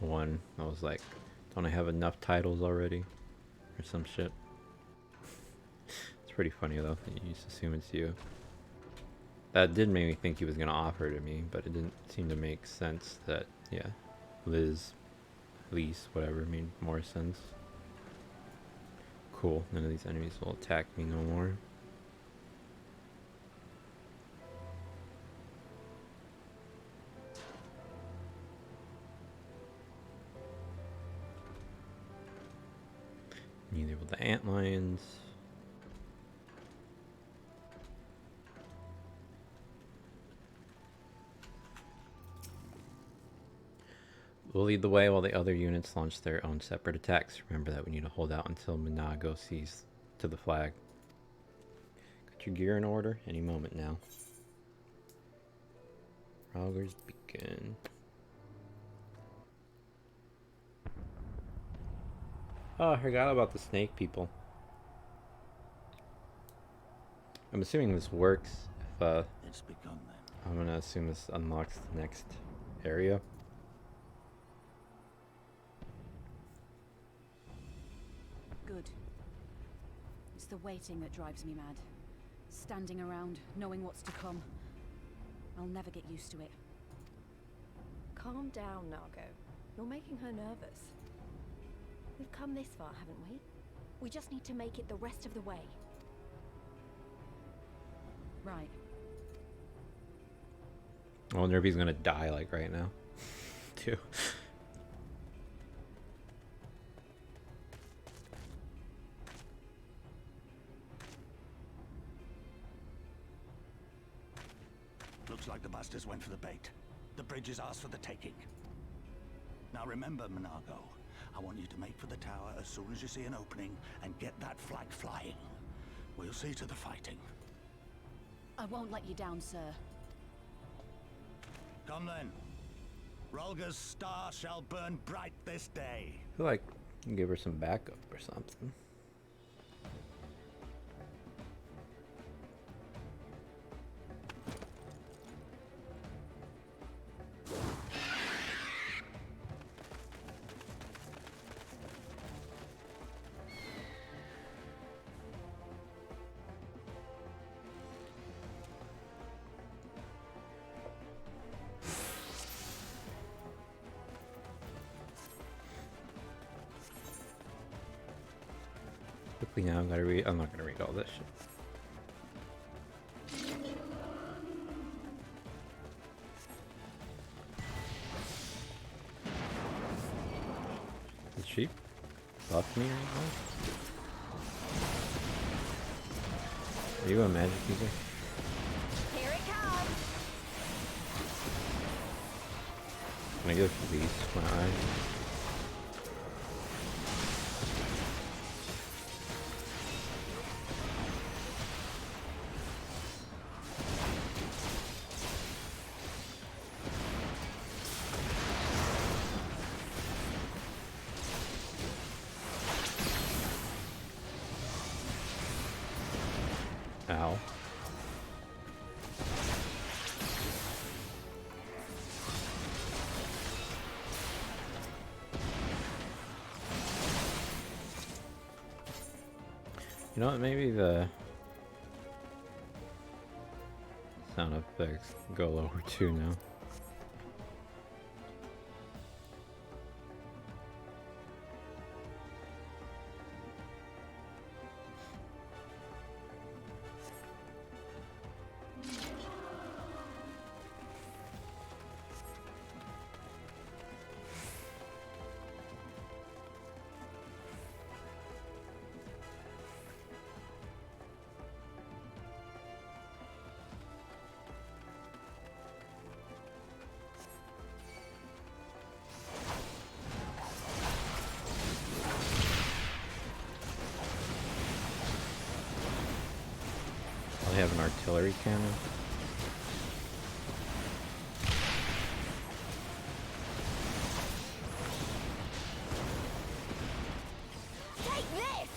one. I was like, don't I have enough titles already? Or some shit. It's pretty funny though, that you just assume it's you. That did make me think he was going to offer to me, but it didn't seem to make sense that, yeah, Liz, whatever, made more sense. Cool, none of these enemies will attack me no more. Neither will the antlions. We'll lead the way while the other units launch their own separate attacks. Remember that we need to hold out until Minago sees to the flag. Got your gear in order? Any moment now. Roggers begin. Oh, I forgot about the snake people. I'm assuming this works. If It's begun then. I'm gonna assume this unlocks the next area. Good. It's the waiting that drives me mad. Standing around, knowing what's to come. I'll never get used to it. Calm down, Nargo. You're making her nervous. We've come this far, haven't we? We just need to make it the rest of the way. Right. I wonder if he's gonna die like right now, too. Looks like the bastards went for the bait. The bridge is ours for the taking. Now remember, Monargo, I want you to make for the tower as soon as you see an opening and get that flag flying. We'll see to the fighting. I won't let you down, sir. Come then. Rolga's star shall burn bright this day. I feel like you can give her some backup or something. Quickly now, I've got to read. I'm not going to read all this shit. The sheep buff me right now? Are you a magic user? Here it comes. Can I give these my eye? Ow. You know what, maybe the sound effects go lower too now. They have an artillery cannon. Take this!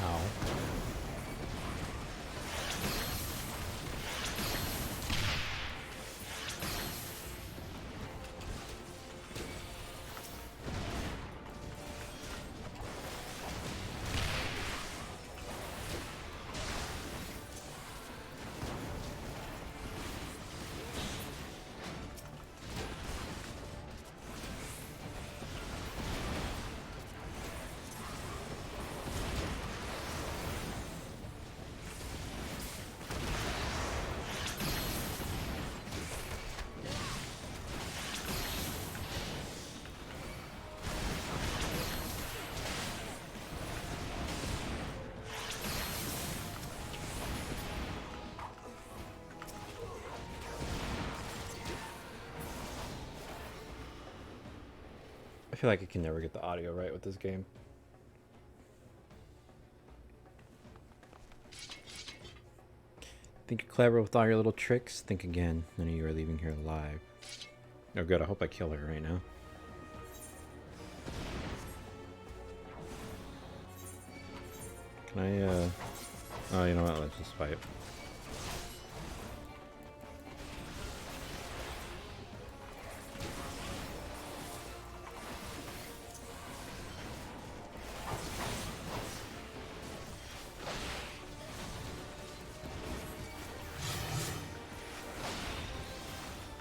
Ow. I feel like I can never get the audio right with this game. Think you're clever with all your little tricks? Think again. None of you are leaving here alive. Oh good, I hope I kill her right now. Can I, oh, you know what? Let's just fight.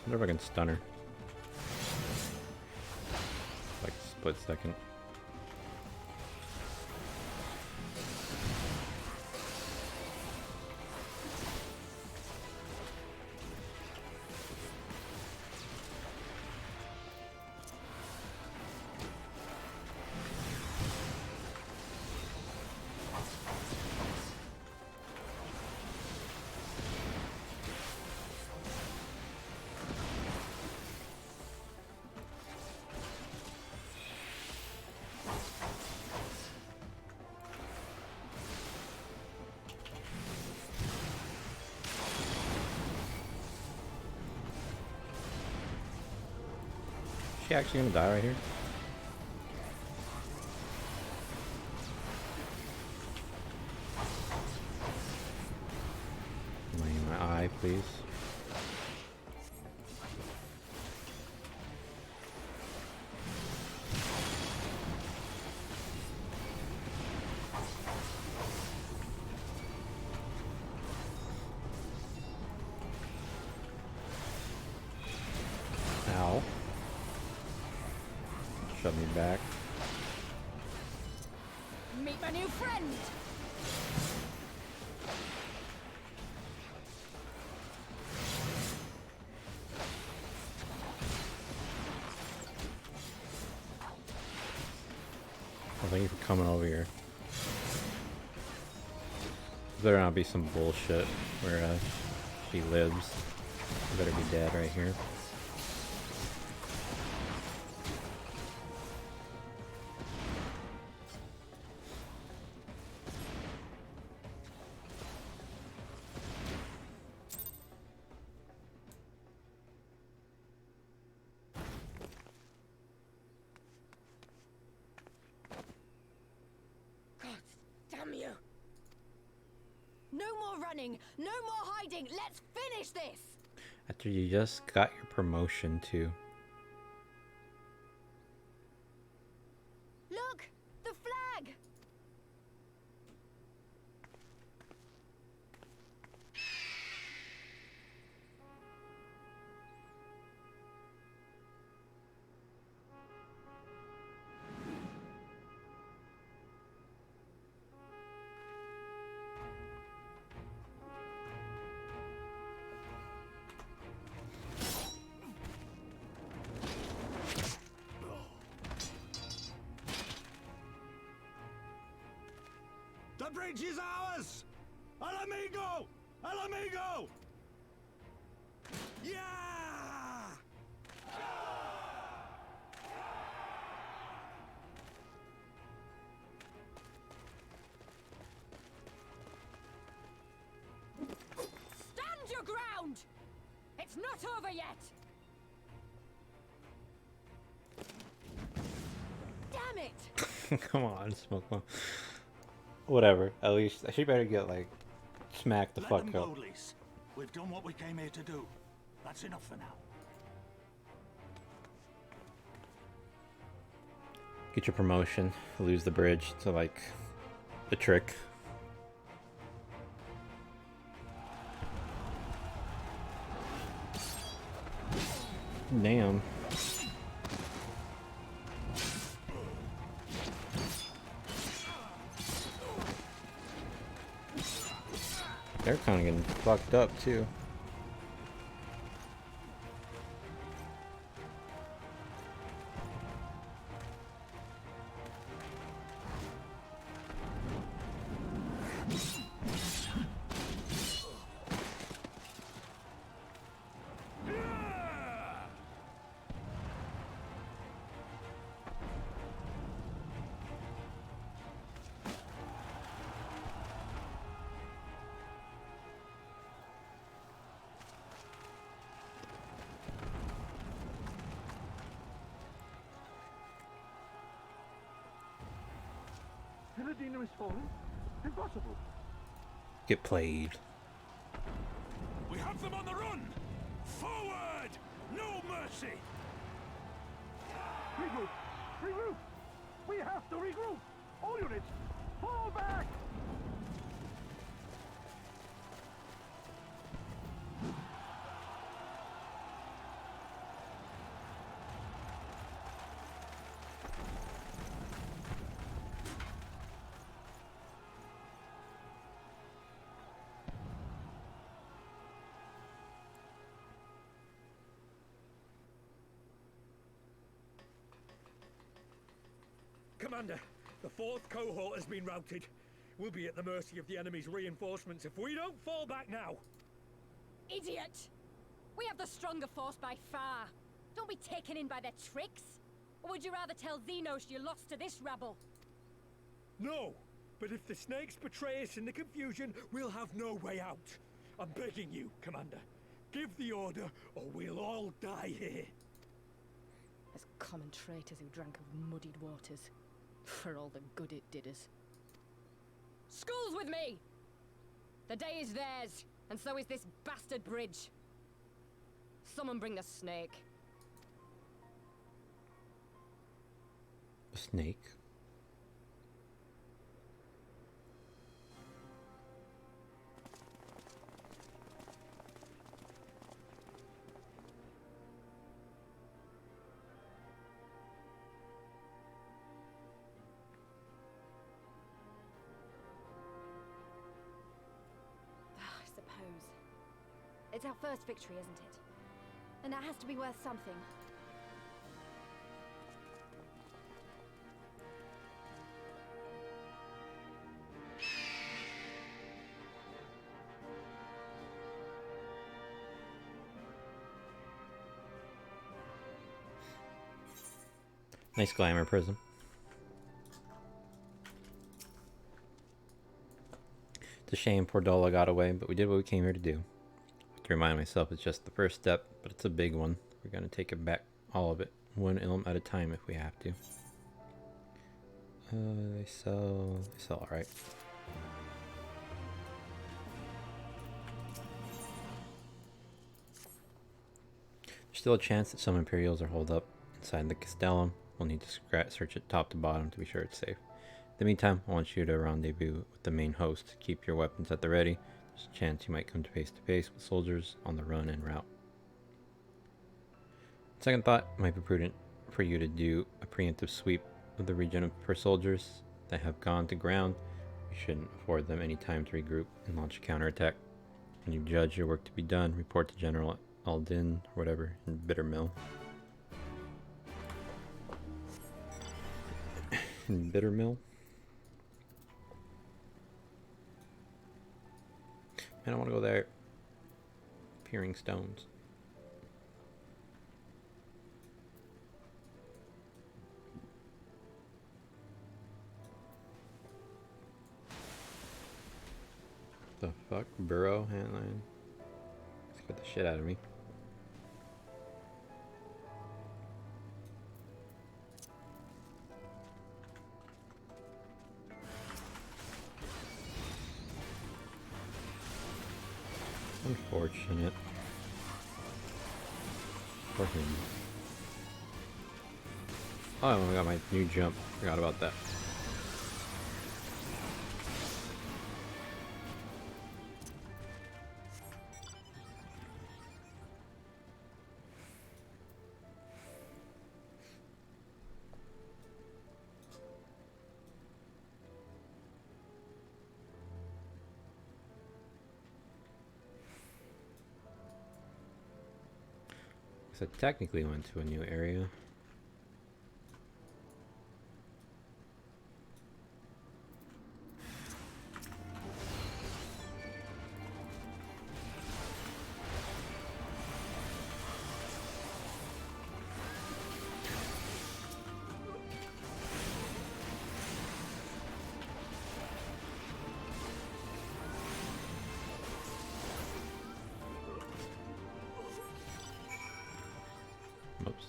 wonder if I can stun her. Like a split second. She actually gonna die right here? My eye, please. Ow. Shove me back. Meet my new friend! Well, thank you for coming over here. There better not be some bullshit where she lives. She better be dead right here. Damn you! No more running! No more hiding! Let's finish this! After you just got your promotion too. Look! The flag! The bridge is ours! Al amigo! Al amigo! Yeah! Stand your ground! It's not over yet! Damn it! Come on, Smoke Bomb. Whatever. At least she better get like smacked the fuck up. We've done what we came here to do. That's enough for now. Get your promotion. Lose the bridge to like the trick. Damn. They're kind of getting fucked up too. Villadina is falling? Impossible. Get played. We have them on the run! Forward! No mercy! Regroup! Regroup! We have to regroup! All units, fall back! Commander. The 4th cohort has been routed. We'll be at the mercy of the enemy's reinforcements if we don't fall back now. Idiot! We have the stronger force by far. Don't be taken in by their tricks. Or would you rather tell Xenos you lost to this rabble? No, but if the snakes betray us in the confusion, we'll have no way out. I'm begging you, Commander. Give the order, or we'll all die here. As common traitors who drank of muddied waters. For all the good it did us. School's with me! The day is theirs, and so is this bastard bridge. Someone bring the snake. A snake? I suppose. It's our first victory, isn't it? And that has to be worth something. Nice glamour prism. It's a shame poor Dola got away, but we did what we came here to do. I have to remind myself it's just the first step, but it's a big one. We're going to take it back, all of it, one ilm at a time if we have to. They sell alright. There's still a chance that some Imperials are holed up inside the Castellum. We'll need to search it top to bottom to be sure it's safe. In the meantime, I want you to rendezvous with the main host. Keep your weapons at the ready. There's a chance you might come to face with soldiers on the run en route. Second thought, it might be prudent for you to do a preemptive sweep of the region for soldiers that have gone to ground. You shouldn't afford them any time to regroup and launch a counterattack. When you judge your work to be done, report to General Aldin or whatever in Bittermill. Bittermill. Man, I want to go there. Peering stones. The fuck? Burrow handline. Scared the shit out of me. Unfortunate. For him. Oh, I got my new jump. Forgot about that. So technically went to a new area. Oops.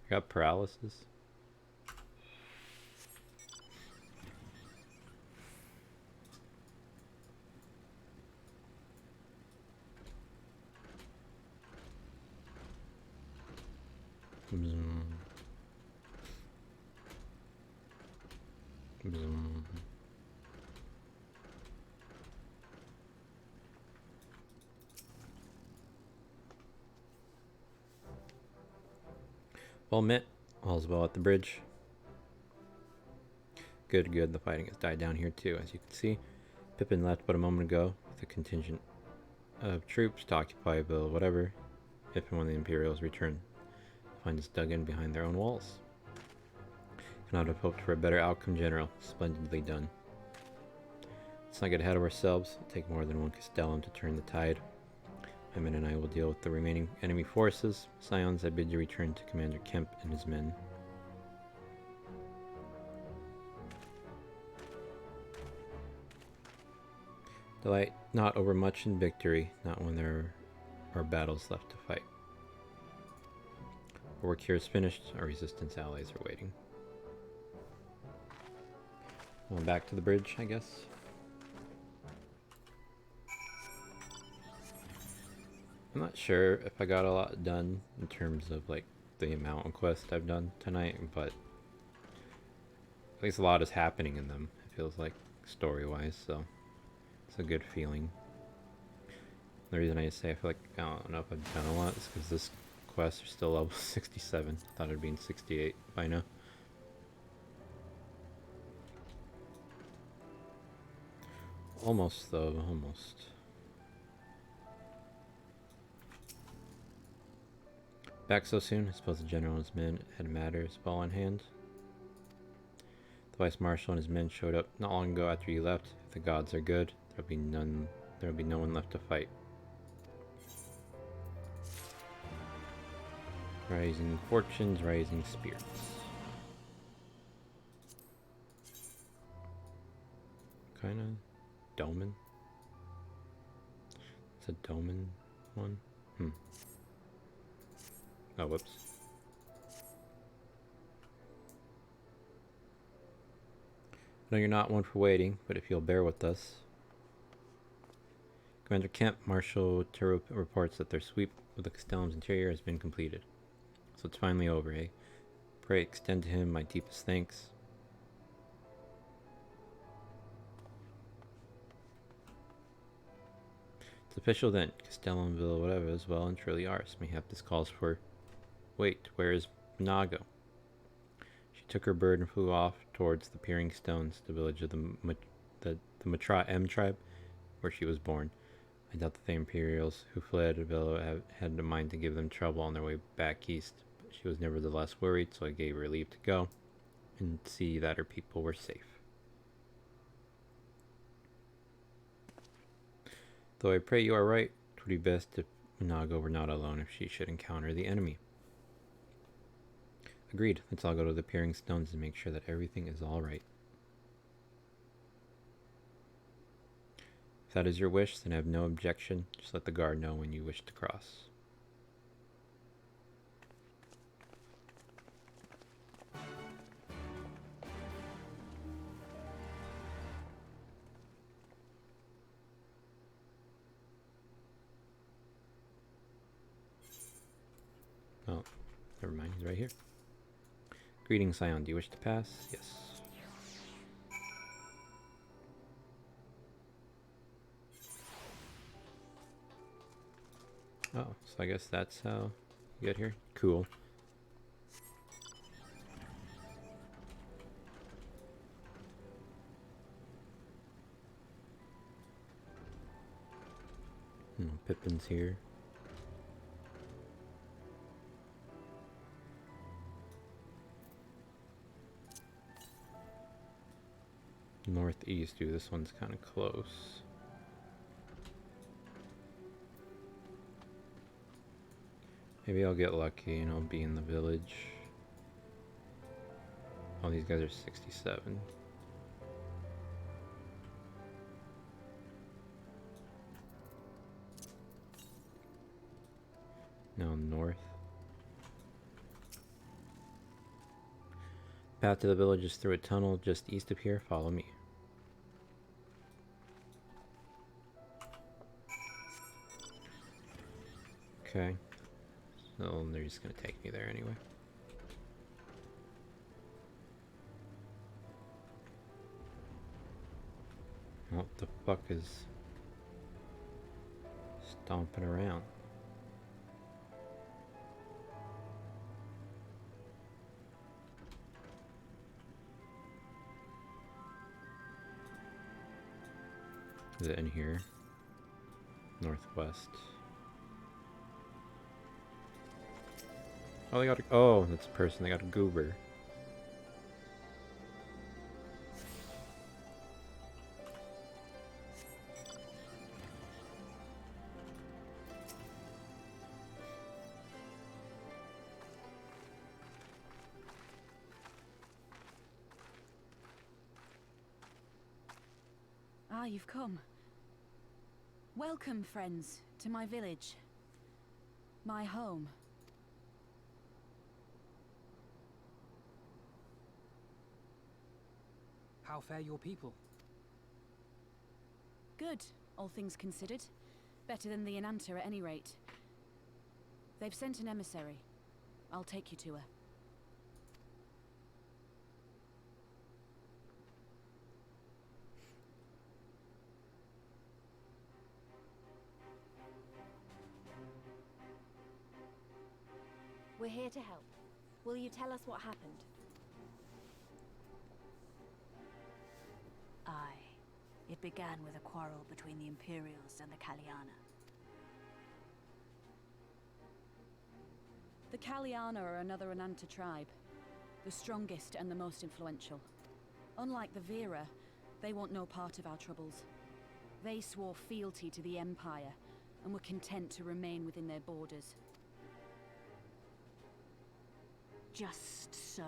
I got paralysis. Zoom. Zoom. Well met. All's well at the bridge. Good, good. The fighting has died down here too, as you can see. Pippin left but a moment ago with a contingent of troops to occupy Bill whatever if and when the Imperials return. Find us dug in behind their own walls. Cannot have hoped for a better outcome, General. Splendidly done. Let's not get ahead of ourselves. It'll take more than one Castellum to turn the tide. My men and I will deal with the remaining enemy forces. Scions, I bid you return to Commander Kemp and his men. Delight not over much in victory, not when there are battles left to fight. Our work here is finished. Our resistance allies are waiting. Going back to the bridge, I guess. I'm not sure if I got a lot done in terms of like the mountain quest I've done tonight, but at least a lot is happening in them, it feels like, story-wise, so it's a good feeling. The reason I say I feel like I don't know if I've done a lot is because this quest is still level 67. Thought it'd be in 68 by now. Almost though, almost. Back so soon? I suppose the general and his men had matters well in hand. The vice marshal and his men showed up not long ago after you left. If the gods are good, there'll be no one left to fight. Rising fortunes, rising spirits. Kinda Doman? It's a Doman one? Oh, whoops. I know you're not one for waiting, but if you'll bear with us. Commander Kemp, Marshal Turo reports that their sweep of the Castellum's interior has been completed. So it's finally over, eh? Pray extend to him my deepest thanks. It's official then. Castellumville, whatever, is well and truly ours. Mayhap this calls for... Wait, where is Nago? She took her bird and flew off towards the Peering Stones, the village of the Matra M tribe, where she was born. I doubt that the Imperials who fled Avila had a mind to give them trouble on their way back east. But she was nevertheless worried, so I gave her leave to go and see that her people were safe. Though I pray you are right, it would be best if Nago were not alone if she should encounter the enemy. Agreed. Let's all go to the Peering Stones and make sure that everything is all right. If that is your wish, then I have no objection. Just let the guard know when you wish to cross. Oh, never mind. He's right here. Greetings, Scion. Do you wish to pass? Yes. Oh, so I guess that's how you get here. Cool. Pippin's here. Northeast, dude, this one's kind of close. Maybe I'll get lucky and I'll be in the village. Oh, these guys are 67. Now north. Path to the village is through a tunnel just east of here. Follow me. Okay. So they're just gonna take me there anyway. What the fuck is stomping around? Is it in here? Northwest. Oh, they got a... Oh, that's a person. They got a goober. Ah, you've come. Welcome, friends, to my village. My home. How fare your people? Good, all things considered. Better than the Enanta at any rate. They've sent an emissary. I'll take you to her. We're here to help. Will you tell us what happened? Aye. It began with a quarrel between the Imperials and the Kaliana. The Kaliana are another Enanta tribe. The strongest and the most influential. Unlike the Vera, they want no part of our troubles. They swore fealty to the Empire, and were content to remain within their borders. Just so.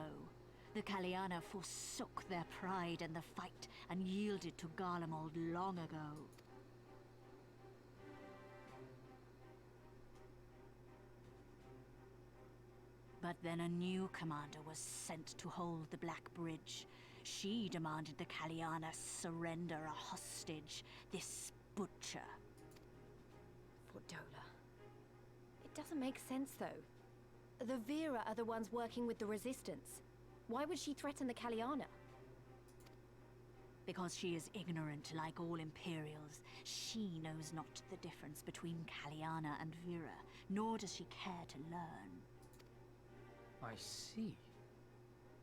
The Kaliana forsook their pride in the fight and yielded to Garlemald long ago. But then a new commander was sent to hold the Black Bridge. She demanded the Kaliana surrender a hostage, this butcher. Fordola. It doesn't make sense, though. The Vera are the ones working with the Resistance. Why would she threaten the Kaliana? Because she is ignorant like all Imperials. She knows not the difference between Kaliana and Vera, nor does she care to learn. I see.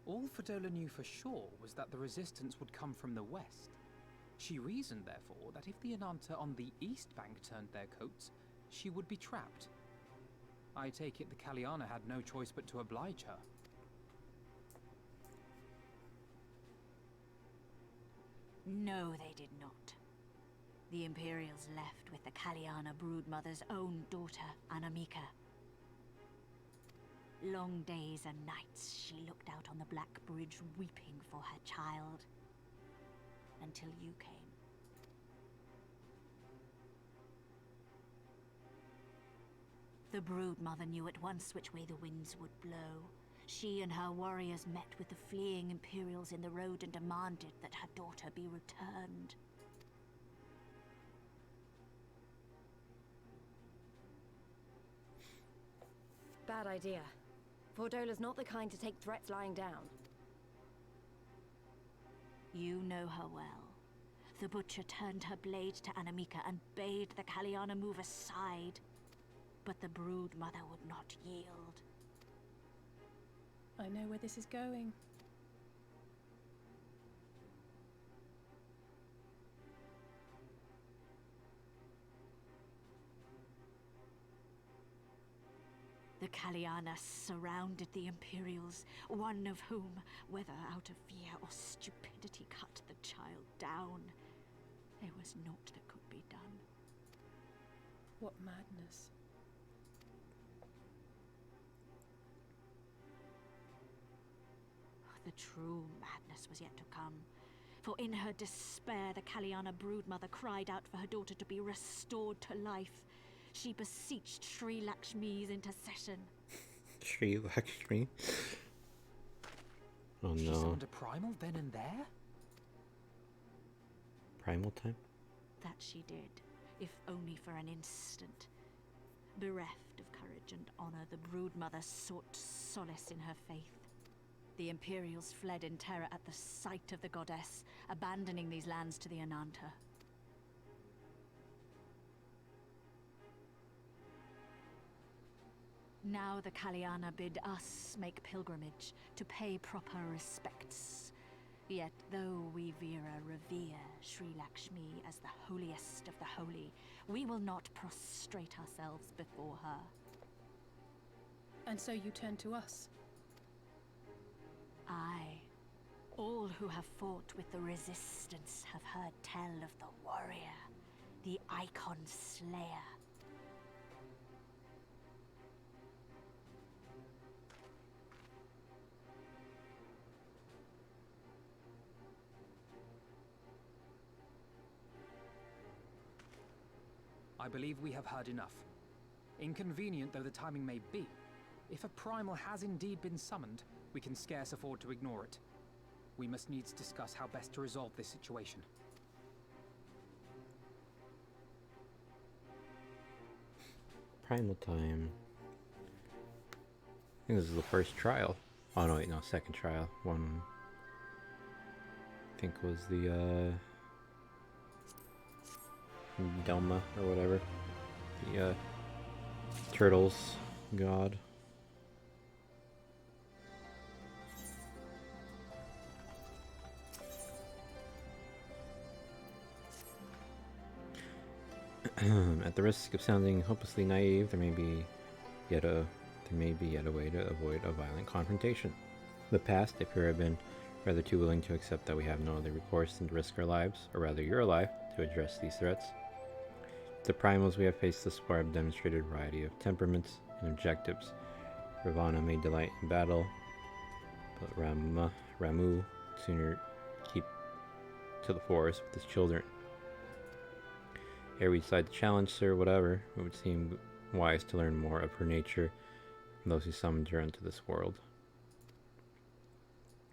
All Fordola knew for sure was that the resistance would come from the west. She reasoned, therefore, that if the Enanta on the east bank turned their coats, she would be trapped. I take it the Kaliana had no choice but to oblige her. No, they did not. The Imperials left with the Kaliana broodmother's own daughter, Anamika. Long days and nights she looked out on the Black Bridge weeping for her child. Until you came. The broodmother knew at once which way the winds would blow. She and her warriors met with the fleeing Imperials in the road and demanded that her daughter be returned. Bad idea. Fordola's not the kind to take threats lying down. You know her well. The butcher turned her blade to Anamika and bade the Kaliana move aside. But the broodmother would not yield. I know where this is going. The Kaliana surrounded the Imperials, one of whom, whether out of fear or stupidity, cut the child down. There was naught that could be done. What madness. The true madness was yet to come. For in her despair, the Kaliana broodmother cried out for her daughter to be restored to life. She beseeched Sri Lakshmi's intercession. Sri Lakshmi? Oh She no. summoned a primal then and there? Primal time? That she did, if only for an instant. Bereft of courage and honor, the broodmother sought solace in her faith. The Imperials fled in terror at the sight of the goddess, abandoning these lands to the Enanta. Now the Kaliana bid us make pilgrimage to pay proper respects. Yet though we Vera revere Sri Lakshmi as the holiest of the holy, we will not prostrate ourselves before her. And so you turn to us. Aye. All who have fought with the Resistance have heard tell of the warrior, the Icon Slayer. I believe we have heard enough. Inconvenient though the timing may be, if a primal has indeed been summoned, we can scarce afford to ignore it. We must needs discuss how best to resolve this situation. Primal time. I think this is the first trial. Oh no, wait, no, second trial. One, I think was the Delma or whatever. The turtles god. At the risk of sounding hopelessly naive, there may be yet a way to avoid a violent confrontation. In the past, if you have been rather too willing to accept that we have no other recourse than to risk our lives, or rather your life, to address these threats. The primals we have faced thus far have demonstrated a variety of temperaments and objectives. Ravana may delight in battle, but Ramu would sooner keep to the forest with his children. Ere we decide to challenge her, whatever, it would seem wise to learn more of her nature from those who summoned her into this world.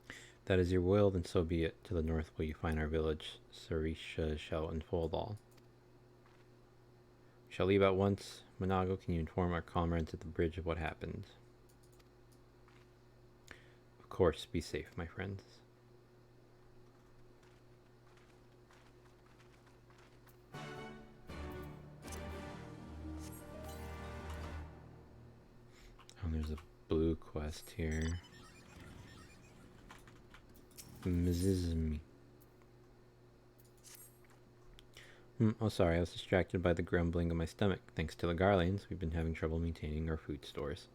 If that is your will, then so be it. To the north will you find our village. Sarisha shall unfold all. We shall leave at once. Monago, can you inform our comrades at the bridge of what happened? Of course, be safe, my friends. Oh, there's a blue quest here. Mizizmi. Oh, sorry, I was distracted by the grumbling of my stomach. Thanks to the Garleans, we've been having trouble maintaining our food stores.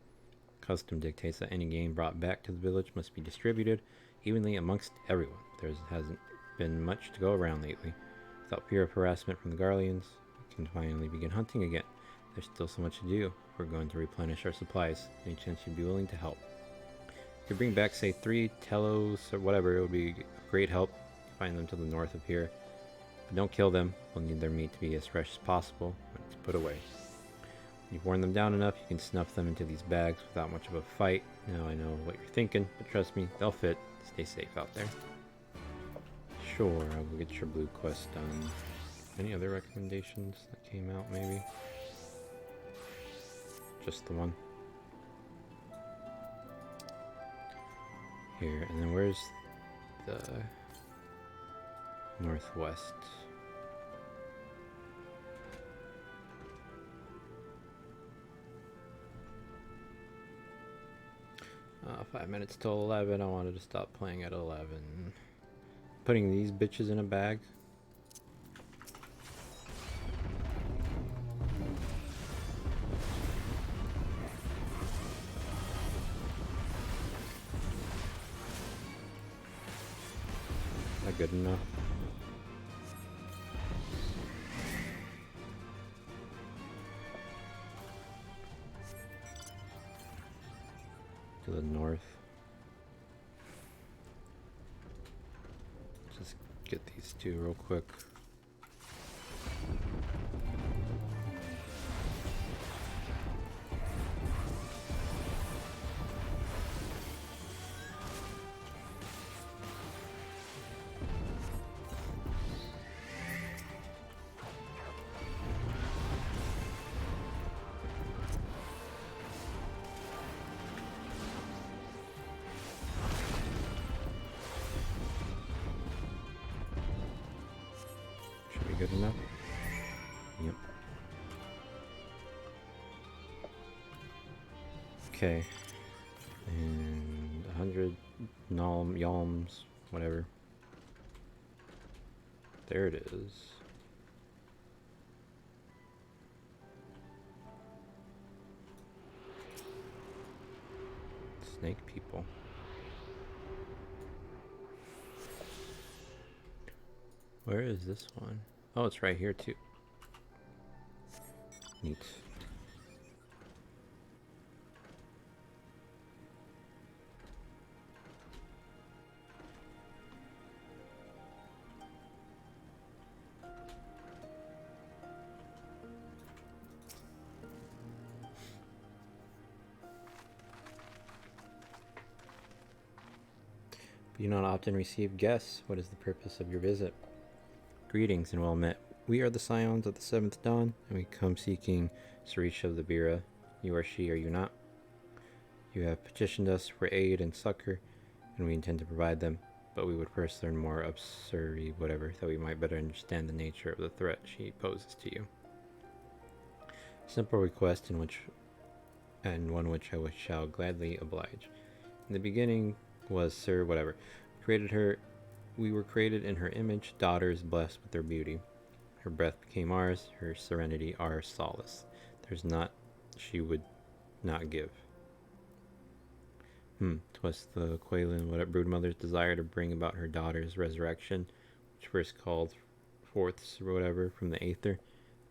Custom dictates that any game brought back to the village must be distributed evenly amongst everyone. There hasn't been much to go around lately. Without fear of harassment from the Garleans, we can finally begin hunting again. There's still so much to do. We're going to replenish our supplies. Any chance you'd be willing to help? If you bring back, say, 3 telos or whatever, it would be a great help. Find them to the north of here. But don't kill them. We'll need their meat to be as fresh as possible when it's put away. When you've worn them down enough, you can snuff them into these bags without much of a fight. Now I know what you're thinking, but trust me, they'll fit. Stay safe out there. Sure, I will get your blue quest done. Any other recommendations that came out, maybe? Just the one. Here, and then where's the northwest? 5 minutes till 11. I wanted to stop playing at 11. Putting these bitches in a bag. Not good enough. To the north. Just get these two real quick. Good enough? Yep. Okay. And 100 yalms, whatever. There it is. snake people. Where is this one? Oh, it's right here too. Neat. But you not often receive guests. What is the purpose of your visit? Greetings and well met. We are the Scions of the Seventh Dawn, and we come seeking Sarisha of the Bira. You are she, are you not? You have petitioned us for aid and succor, and we intend to provide them, but we would first learn more of Suri whatever, that we might better understand the nature of the threat she poses to you. Simple request in which, and one which I shall gladly oblige. In the beginning was Sir whatever. Created her. We were created in her image, daughters blessed with their beauty. Her breath became ours, her serenity our solace. There's not she would not give. 'Twas the Quaylan broodmother's desire to bring about her daughter's resurrection, which first called forth whatever from the Aether.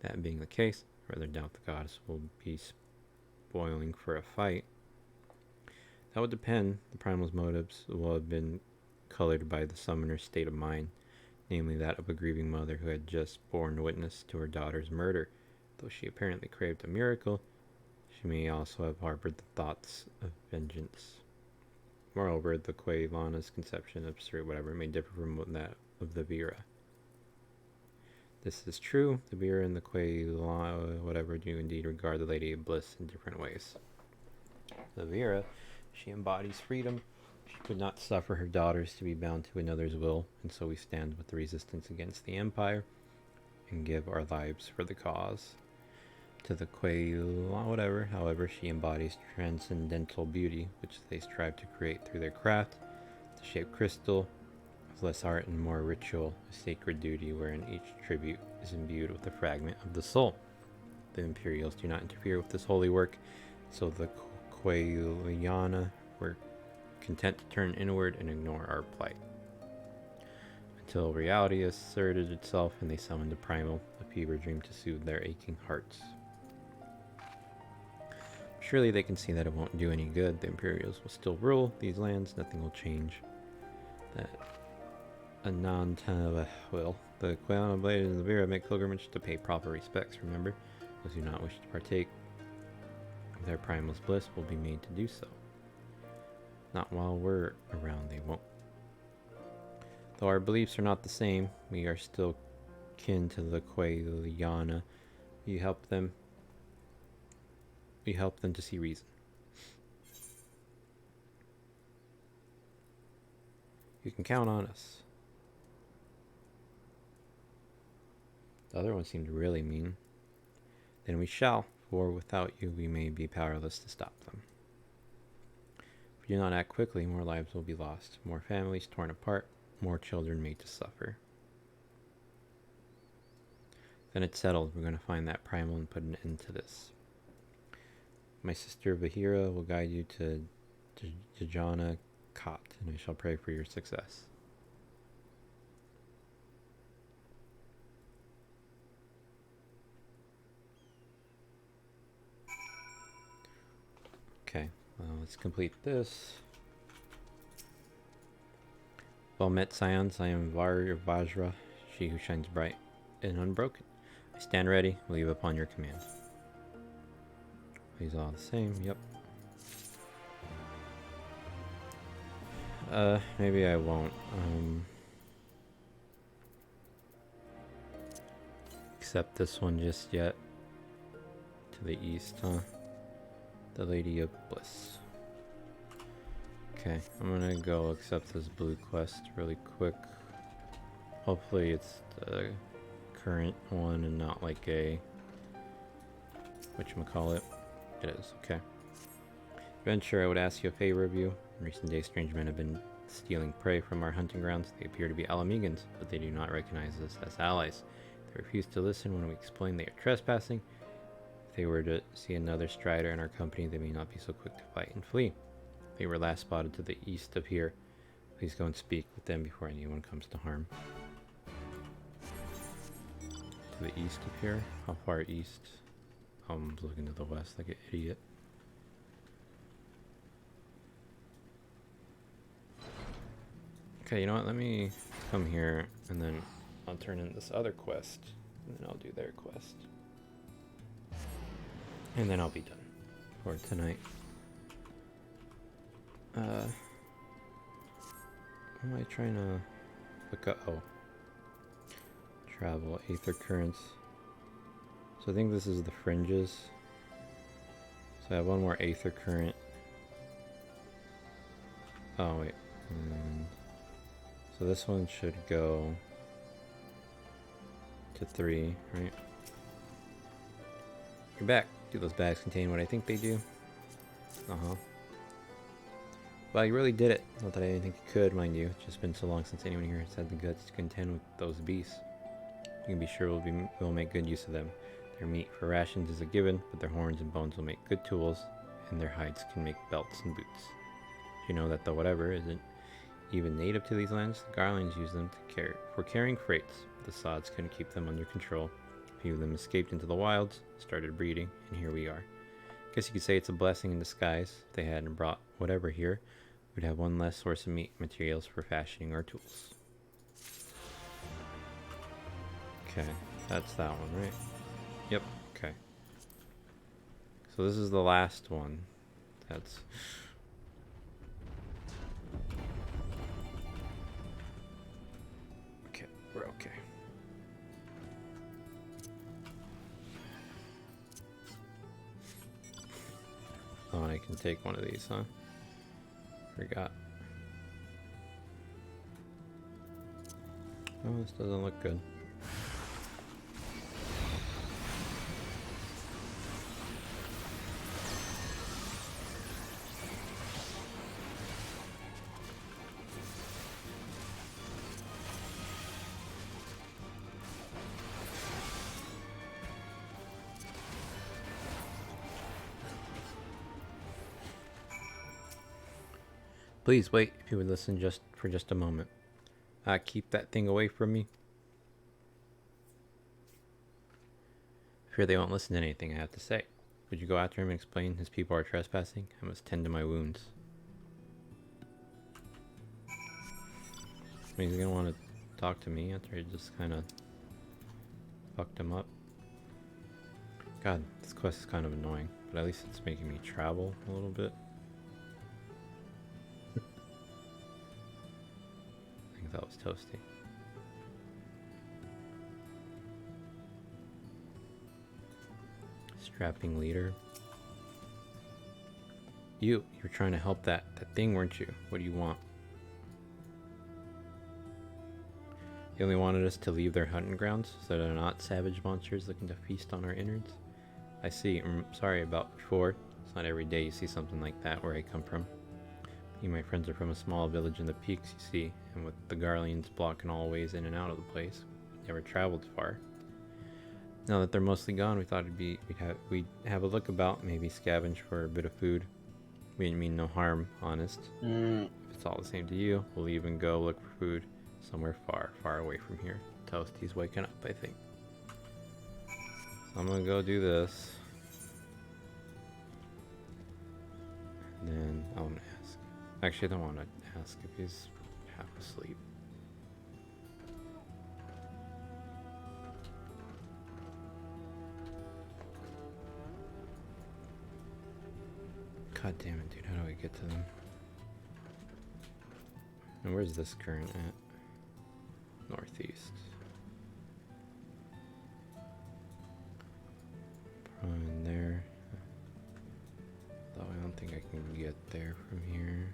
That being the case, I rather doubt the goddess will be spoiling for a fight. That would depend. The primal's motives will have been colored by the summoner's state of mind, namely that of a grieving mother who had just borne witness to her daughter's murder. Though she apparently craved a miracle, she may also have harbored the thoughts of vengeance. Moreover, the Quaylana's conception of Suri whatever may differ from that of the Vira. This is true. The Vira and the Quaylana whatever do indeed regard the Lady of Bliss in different ways. The Vira, she embodies freedom. She could not suffer her daughters to be bound to another's will, and so we stand with the resistance against the Empire and give our lives for the cause. To the Quaylana whatever, however, she embodies transcendental beauty, which they strive to create through their craft, to shape crystal, with less art and more ritual, a sacred duty wherein each tribute is imbued with a fragment of the soul. The Imperials do not interfere with this holy work, so the Quaylana were content to turn inward and ignore our plight. Until reality asserted itself and they summoned a primal, a fever dream to soothe their aching hearts. Surely they can see that it won't do any good. The Imperials will still rule these lands. Nothing will change. That Anantana will. The Quaylana Blade and the Vira make pilgrimage to pay proper respects. Remember, those who do not wish to partake of their primal's bliss will be made to do so. Not while we're around, they won't. Though our beliefs are not the same, we are still kin to the Quaylana. We help them to see reason. You can count on us. The other one seemed really mean. Then we shall, for without you we may be powerless to stop them. If we do not act quickly, more lives will be lost, more families torn apart, more children made to suffer. Then it's settled. We're going to find that primal and put an end to this. My sister Vahira will guide you to Jajana Kot, and I shall pray for your success. Okay, well, let's complete this. Well met, Scions. I am Vajra, she who shines bright and unbroken. I stand ready, leave upon your command. These all the same, yep. Maybe I won't. Accept this one just yet. To the east, huh? The Lady of Bliss. Okay, I'm gonna go accept this blue quest really quick. Hopefully it's the current one and not like a... whatchamacallit. It is, okay. Adventure, I would ask you a favor of you. In recent days, strange men have been stealing prey from our hunting grounds. They appear to be Alamegans, but they do not recognize us as allies. They refuse to listen when we explain they are trespassing. If they were to see another strider in our company, they may not be so quick to fight and flee. They were last spotted to the east of here. Please go and speak with them before anyone comes to harm. To the east of here? How far east? I'm looking to the west like an idiot. Okay, you know what? Let me come here and then I'll turn in this other quest. And then I'll do their quest. And then I'll be done for tonight. What am I trying to look up? Oh. Travel, Aether Currents. So I think this is the fringes. So I have one more Aether Current. Oh wait. So this one should go to 3, right? You're back. Do those bags contain what I think they do? Uh-huh. Well, you really did it. Not that I didn't think you could, mind you. It's just been so long since anyone here has had the guts to contend with those beasts. You can be sure we'll make good use of them. Their meat for rations is a given, but their horns and bones will make good tools, and their hides can make belts and boots. Do you know that the whatever isn't even native to these lands? The Garlands use them for carrying freights. The sods couldn't keep them under control. A few of them escaped into the wilds, started breeding, and here we are. Guess you could say it's a blessing in disguise. If they hadn't brought whatever here, we'd have one less source of meat materials for fashioning our tools. Okay, that's that one, right? Yep, okay. So this is the last one. That's... Okay, we're okay. Oh, and I can take one of these, huh? Forgot. Oh, this doesn't look good. Please wait, if you would listen for just a moment. Keep that thing away from me. I fear they won't listen to anything I have to say. Would you go after him and explain his people are trespassing? I must tend to my wounds. I mean, he's gonna want to talk to me after I just kind of fucked him up. God, this quest is kind of annoying, but at least it's making me travel a little bit. That was toasty. Strapping leader. You're trying to help that thing, weren't you? What do you want? You only wanted us to leave their hunting grounds so they're not savage monsters looking to feast on our innards? I see. I'm sorry about before. It's not every day you see something like that where I come from. You, my friends, are from a small village in the peaks, you see, and with the Garlands blocking all ways in and out of the place, we never traveled far. Now that they're mostly gone, we thought we'd have a look about, maybe scavenge for a bit of food. We didn't mean no harm, honest. If it's all the same to you, we'll even go look for food somewhere far, far away from here. Toasty's waking up, I think. So I'm gonna go do this. And then I want to ask. Actually, I don't want to ask if he's half asleep. God damn it, dude. How do I get to them? And where's this current at? Northeast. Probably in there. Though I don't think I can get there from here.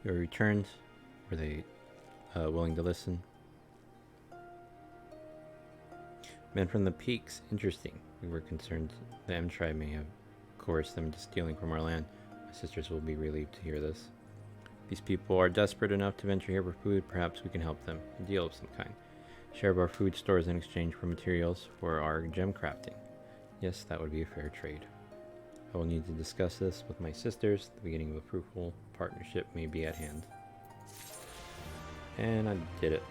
You returned. Were they willing to listen? Men from the peaks. Interesting. We were concerned the M tribe may have coerced them into stealing from our land. My sisters will be relieved to hear this. These people are desperate enough to venture here for food. Perhaps we can help them. A deal of some kind. Share of our food stores in exchange for materials for our gem crafting. Yes, that would be a fair trade. I will need to discuss this with my sisters. The beginning of a fruitful partnership may be at hand. And I did it.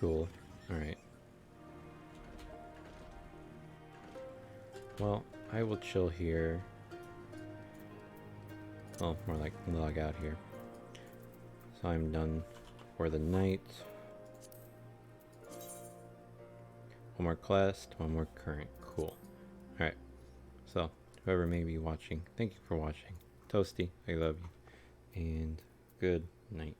Cool. Alright. Well, I will chill here. Well, more like log out here. So I'm done for the night. One more quest, one more current. Cool. Alright. So, whoever may be watching, thank you for watching. Toasty, I love you. And good night.